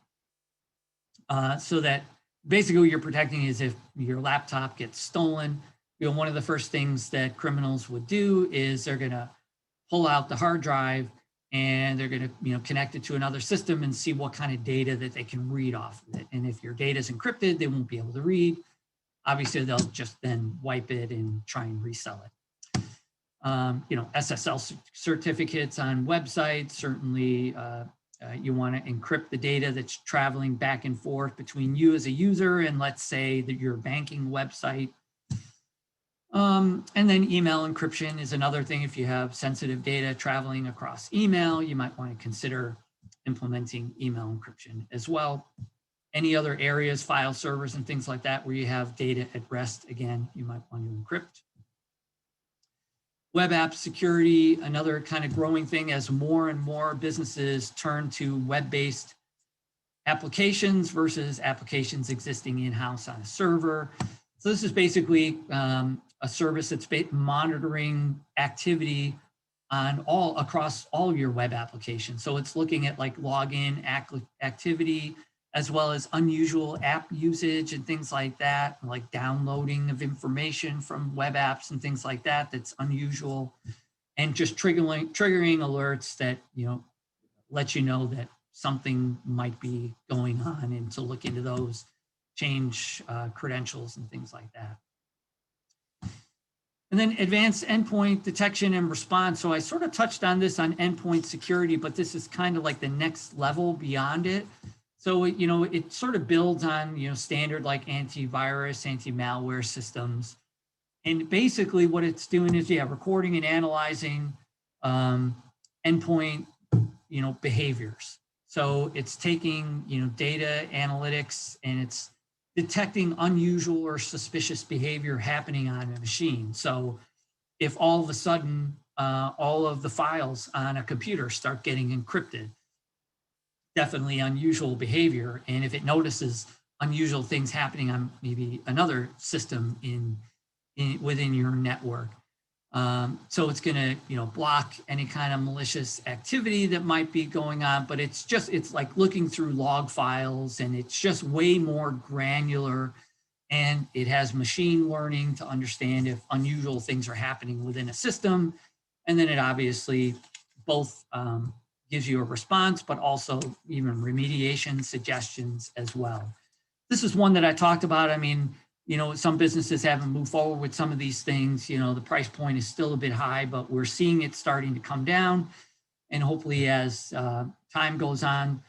so that basically what you're protecting is if your laptop gets stolen, one of the first things that criminals would do is they're going to pull out the hard drive and they're going to connect it to another system and see what kind of data that they can read off of it. And if your data is encrypted, they won't be able to read. Obviously, they'll just then wipe it and try and resell it. SSL certificates on websites. Certainly, you want to encrypt the data that's traveling back and forth between you as a user and, let's say, that your banking website. And then email encryption is another thing. If you have sensitive data traveling across email, you might want to consider implementing email encryption as well. Any other areas, file servers and things like that, where you have data at rest, again, you might want to encrypt. Web app security, another kind of growing thing as more and more businesses turn to web-based applications versus applications existing in-house on a server. So this is basically a service that's monitoring activity on across all your web applications. So it's looking at like login activity, as well as unusual app usage and things like that, like downloading of information from web apps and things like that that's unusual, and just triggering alerts that let you know that something might be going on, and to look into those, change credentials and things like that. And then advanced endpoint detection and response. So I sort of touched on this on endpoint security, but this is kind of like the next level beyond it. So, it sort of builds on, standard like antivirus, anti-malware systems. And basically what it's doing is, recording and analyzing endpoint, behaviors. So it's taking, data analytics, and it's detecting unusual or suspicious behavior happening on a machine. So if all of a sudden, all of the files on a computer start getting encrypted, definitely unusual behavior. And if it notices unusual things happening on maybe another system within your network, so it's going to block any kind of malicious activity that might be going on. But it's like looking through log files, and it's just way more granular, and it has machine learning to understand if unusual things are happening within a system. And then it obviously both gives you a response, but also even remediation suggestions as well. This is one that I talked about. I mean, some businesses haven't moved forward with some of these things. The price point is still a bit high, but we're seeing it starting to come down. And hopefully as time goes on,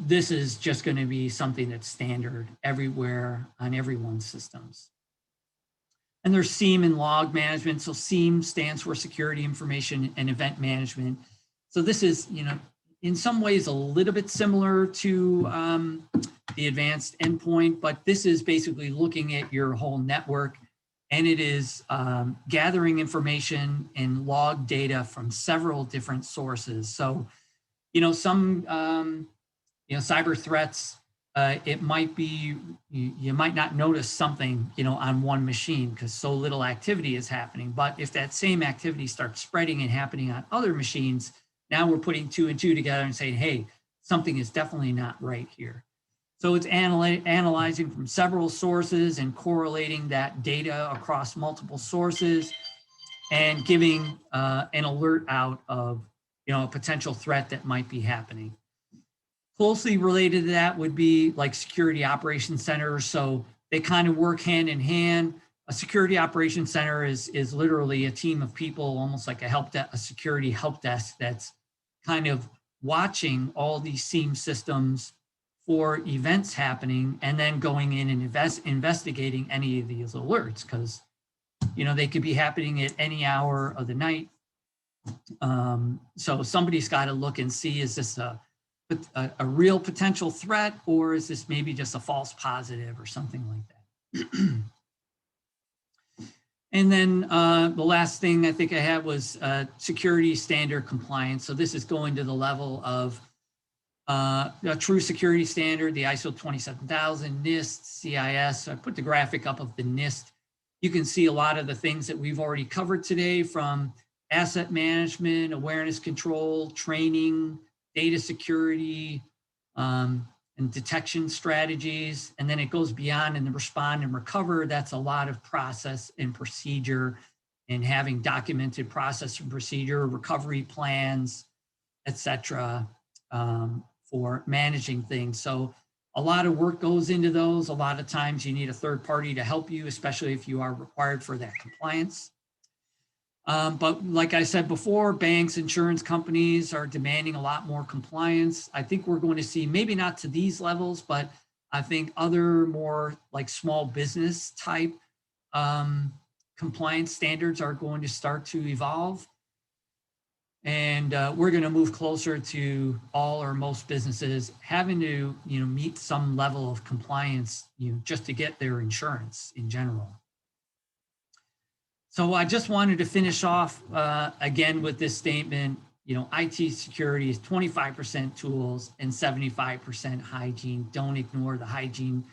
this is just going to be something that's standard everywhere on everyone's systems. And there's SIEM and log management. So SIEM stands for Security Information and Event Management. So this is, in some ways a little bit similar to the advanced endpoint, but this is basically looking at your whole network, and it is gathering information and log data from several different sources. So, some, cyber threats, it might be, you might not notice something, on one machine because so little activity is happening. But if that same activity starts spreading and happening on other machines, now we're putting 2 and 2 together and saying, hey, something is definitely not right here. So it's analyzing from several sources and correlating that data across multiple sources, and giving an alert out of a potential threat that might be happening. Closely related to that would be like security operations centers. So they kind of work hand in hand. A security operations center is literally a team of people, almost like a security help desk, that's kind of watching all these SIEM systems for events happening, and then going in and investigating any of these alerts, because they could be happening at any hour of the night. So somebody's got to look and see, is this a real potential threat, or is this maybe just a false positive or something like that? And then the last thing I think I had was security standard compliance. So this is going to the level of a true security standard, the ISO 27000, NIST, CIS. So I put the graphic up of the NIST. You can see a lot of the things that we've already covered today, from asset management, awareness control, training, data security, and detection strategies. And then it goes beyond in the respond and recover. That's a lot of process and procedure, and having documented process and procedure, recovery plans, et cetera, for managing things. So a lot of work goes into those. A lot of times you need a third party to help you, especially if you are required for that compliance. But like I said before, banks, insurance companies are demanding a lot more compliance. I think we're going to see, maybe not to these levels, but I think other more like small business type compliance standards are going to start to evolve. And we're going to move closer to all or most businesses having to, meet some level of compliance, just to get their insurance in general. So I just wanted to finish off again with this statement. IT security is 25% tools and 75% hygiene. Don't ignore the hygiene.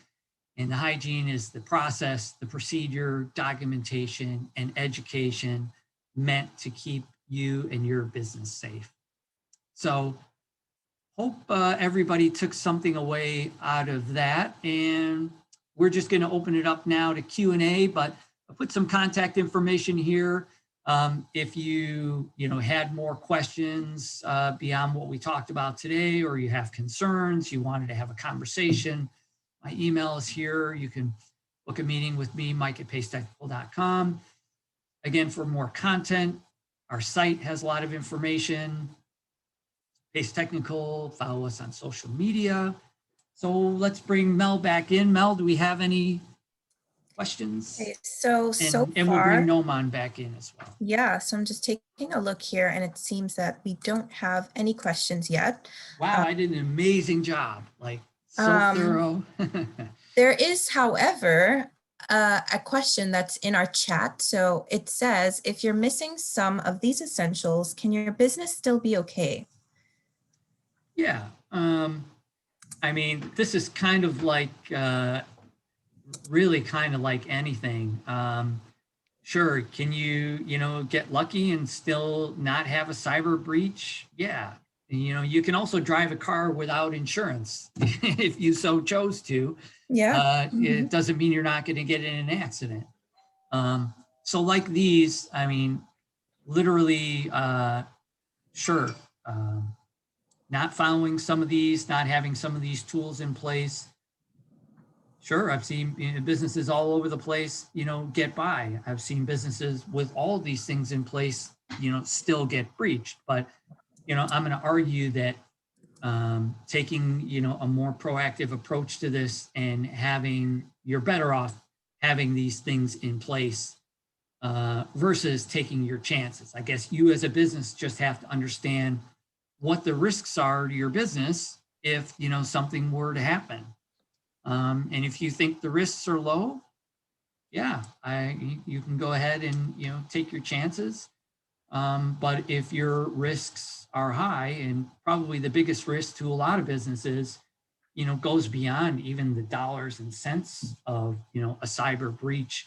And the hygiene is the process, the procedure, documentation, and education meant to keep you and your business safe. So hope everybody took something away out of that. And we're just going to open it up now to Q&A, but I'll put some contact information here. If you had more questions beyond what we talked about today, or you have concerns, you wanted to have a conversation, my email is here. You can book a meeting with me, mike@pacetechnical.com. Again, for more content, our site has a lot of information. Pace Technical, follow us on social media. So let's bring Mel back in. Mel, do we have any questions? Okay, so And we'll far, bring Noman back in as well. Yeah, so I'm just taking a look here, and it seems that we don't have any questions yet. Wow, I did an amazing job. Like, so thorough. There is, however, a question that's in our chat. So it says, if you're missing some of these essentials, can your business still be okay? Yeah. I mean, this is kind of like, really kind of like anything. Sure, can you, get lucky and still not have a cyber breach? Yeah. You can also drive a car without insurance if you so chose to. Yeah. It doesn't mean you're not going to get in an accident. So like these, I mean, literally, sure, not following some of these, not having some of these tools in place. Sure, I've seen businesses all over the place, get by. I've seen businesses with all of these things in place, still get breached. But, I'm going to argue that taking, a more proactive approach to this and you're better off having these things in place versus taking your chances. I guess you as a business just have to understand what the risks are to your business if, something were to happen. And if you think the risks are low, yeah, you can go ahead and, take your chances. But if your risks are high, and probably the biggest risk to a lot of businesses, goes beyond even the dollars and cents of, a cyber breach.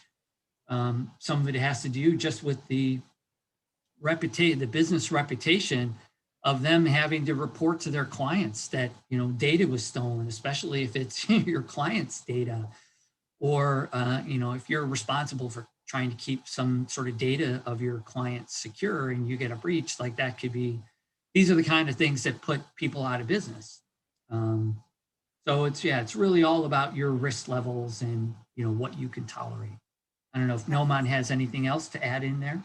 Some of it has to do just with the business reputation of them having to report to their clients that, data was stolen, especially if it's your client's data, or, if you're responsible for trying to keep some sort of data of your clients secure and you get a breach, like that could be, these are the kind of things that put people out of business. So it's really all about your risk levels and, what you can tolerate. I don't know if Noman has anything else to add in there.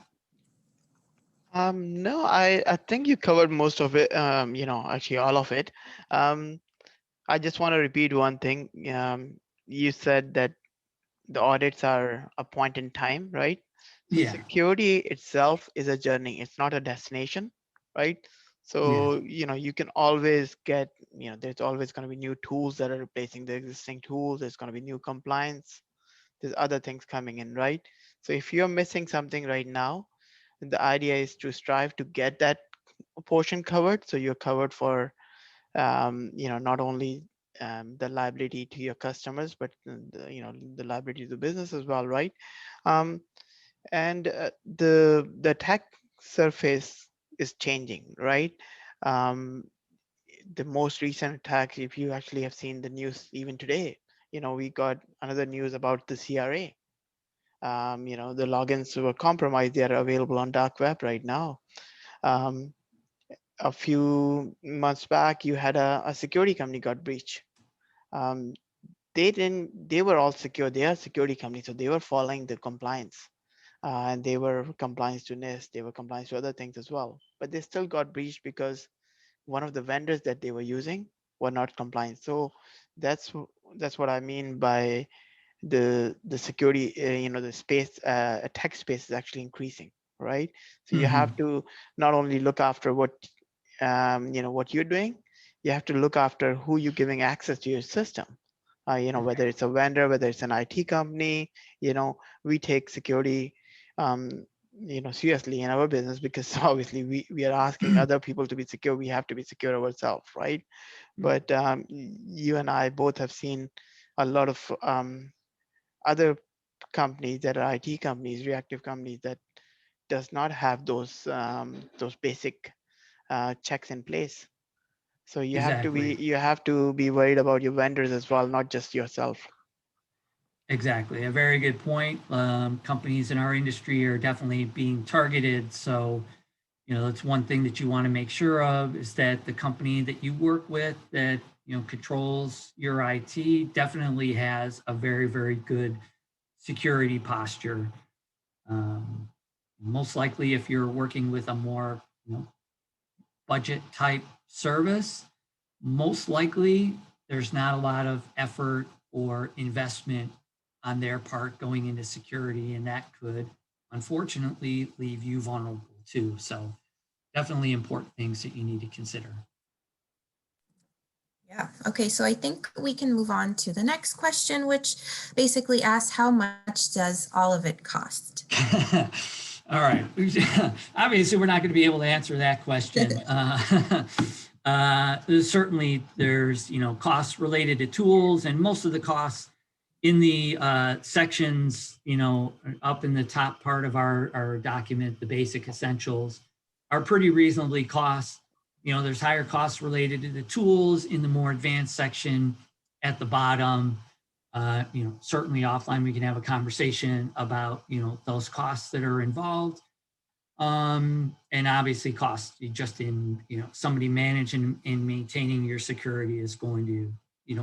No, I think you covered most of it, actually all of it. I just want to repeat one thing. You said that the audits are a point in time, right? So Yeah. security itself is a journey. It's not a destination, right? So, you can always get, there's always going to be new tools that are replacing the existing tools. There's going to be new compliance. There's other things coming in, right? So if you're missing something right now, the idea is to strive to get that portion covered. So you're covered for, not only the liability to your customers, but the liability to the business as well, right? And the attack surface is changing, right? The most recent attack, if you actually have seen the news even today, we got another news about the CRA. The logins were compromised. They are available on dark web right now. A few months back, you had a security company got breached. They were all secure. They are a security company, so they were following the compliance. and they were compliant to NIST, they were compliant to other things as well, but they still got breached because one of the vendors that they were using were not compliant. So that's that's what I mean by the security, the space, attack space is actually increasing, right? So you Mhm. have to not only look after what what you're doing, you have to look after who you're giving access to your system. Whether it's a vendor, whether it's an IT company, we take security, um, seriously in our business, because obviously we are asking other people to be secure. We have to be secure ourselves, right? But you and I both have seen a lot of other companies that are IT companies, reactive companies that does not have those basic checks in place. So Exactly. you have to be worried about your vendors as well, not just yourself. Exactly. A very good point. Companies in our industry are definitely being targeted. So, that's one thing that you want to make sure of is that the company that you work with that, controls your IT definitely has a very, very good security posture. Um, Most likely, if you're working with a more, budget type service, most likely there's not a lot of effort or investment on their part going into security, and that could unfortunately leave you vulnerable too. So, definitely important things that you need to consider. Yeah. Okay. So I think we can move on to the next question, which basically asks, how much does all of it cost? All right. Obviously, we're not going to be able to answer that question. Certainly, there's costs related to tools, and most of the costs in the sections, up in the top part of our document, the basic essentials, are pretty reasonably cost. There's higher costs related to the tools in the more advanced section at the bottom. Certainly offline we can have a conversation about those costs that are involved, and obviously costs just in somebody managing and maintaining your security is going to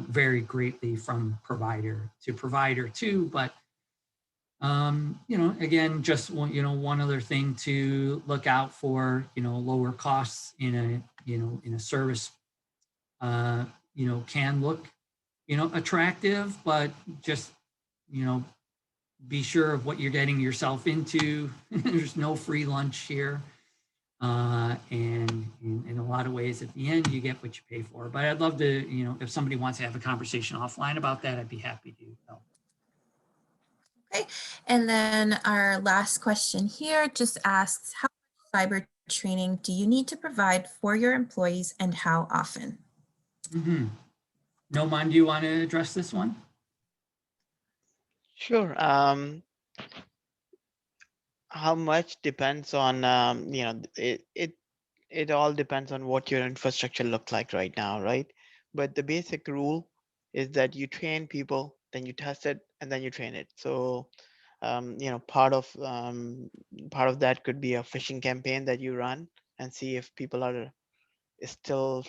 vary greatly from provider to provider too. But again, just one other thing to look out for, lower costs in a service, uh, can look attractive, but just you know be sure of what you're getting yourself into. There's no free lunch here. And in a lot of ways, at the end, you get what you pay for. But I'd love to, if somebody wants to have a conversation offline about that, I'd be happy to help. Okay. And then our last question here just asks, how much cyber training do you need to provide for your employees and how often? Mm-hmm. Noman, do you want to address this one? Sure. How much depends on it all depends on what your infrastructure looks like right now, right? But the basic rule is that you train people, then you test it, and then you train it. So part of that could be a phishing campaign that you run and see if people are still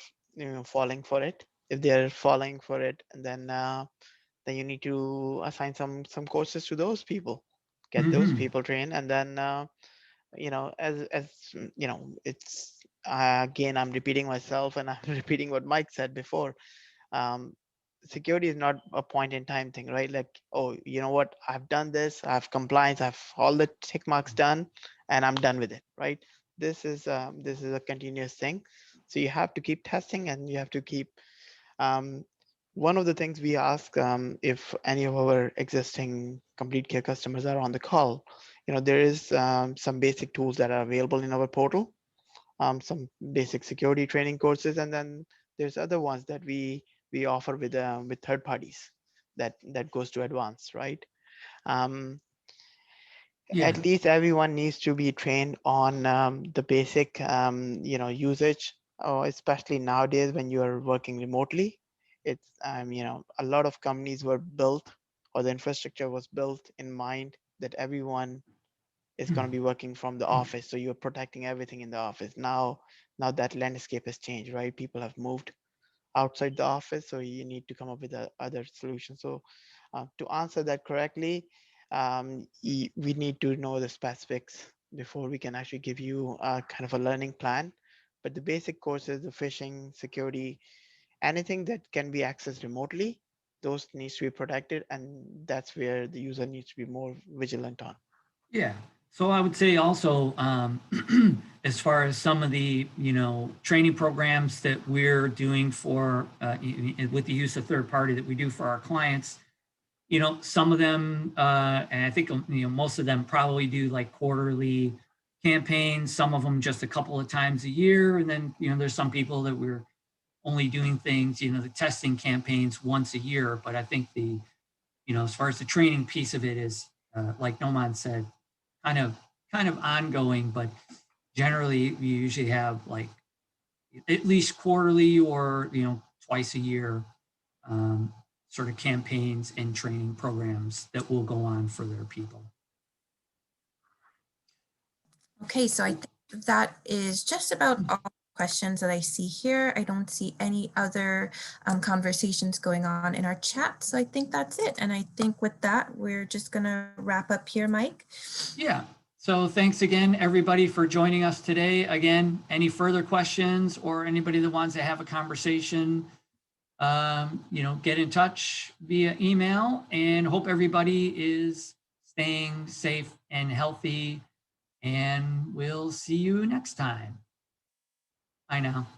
falling for it. If they're falling for it, and then you need to assign some courses to those people, get those Mm-hmm. people trained, and then as it's again, I'm repeating myself, and I'm repeating what Mike said before. um, Security is not a point in time thing, right? Like, oh, you know what, I've done this, I have compliance, I have all the tick marks done, and I'm done with it, right? This is a continuous thing. So you have to keep testing, and you have to keep um, one of the things we ask, if any of our existing complete care customers are on the call, there is some basic tools that are available in our portal, some basic security training courses, and then there's other ones that we offer with third parties that goes to advanced, right? Um, Yeah. at least everyone needs to be trained on the basic usage, especially nowadays when you are working remotely. It's a lot of companies were built, or the infrastructure was built in mind that everyone is going to be working from the office, so you're protecting everything in the office. Now that landscape has changed, right? People have moved outside the office, so you need to come up with other solutions. So to answer that correctly, we need to know the specifics before we can actually give you a kind of a learning plan. But the basic courses, the phishing, security, anything that can be accessed remotely, those needs to be protected, and that's where the user needs to be more vigilant on. Yeah. So I would say also, as far as some of the, training programs that we're doing for, with the use of third party that we do for our clients, some of them, and I think, most of them probably do like quarterly campaigns, some of them just a couple of times a year. And then, there's some people that we're only doing things, the testing campaigns once a year. But I think as far as the training piece of it is, like Noman said, kind of ongoing, but generally we usually have like at least quarterly or, twice a year, sort of campaigns and training programs that will go on for their people. Okay, so I think that is just about all questions that I see here. I don't see any other conversations going on in our chat. So I think that's it. And I think with that, we're just going to wrap up here, Mike. Yeah. So thanks again, everybody, for joining us today. Again, any further questions or anybody that wants to have a conversation, get in touch via email, and hope everybody is staying safe and healthy. And we'll see you next time. Bye now.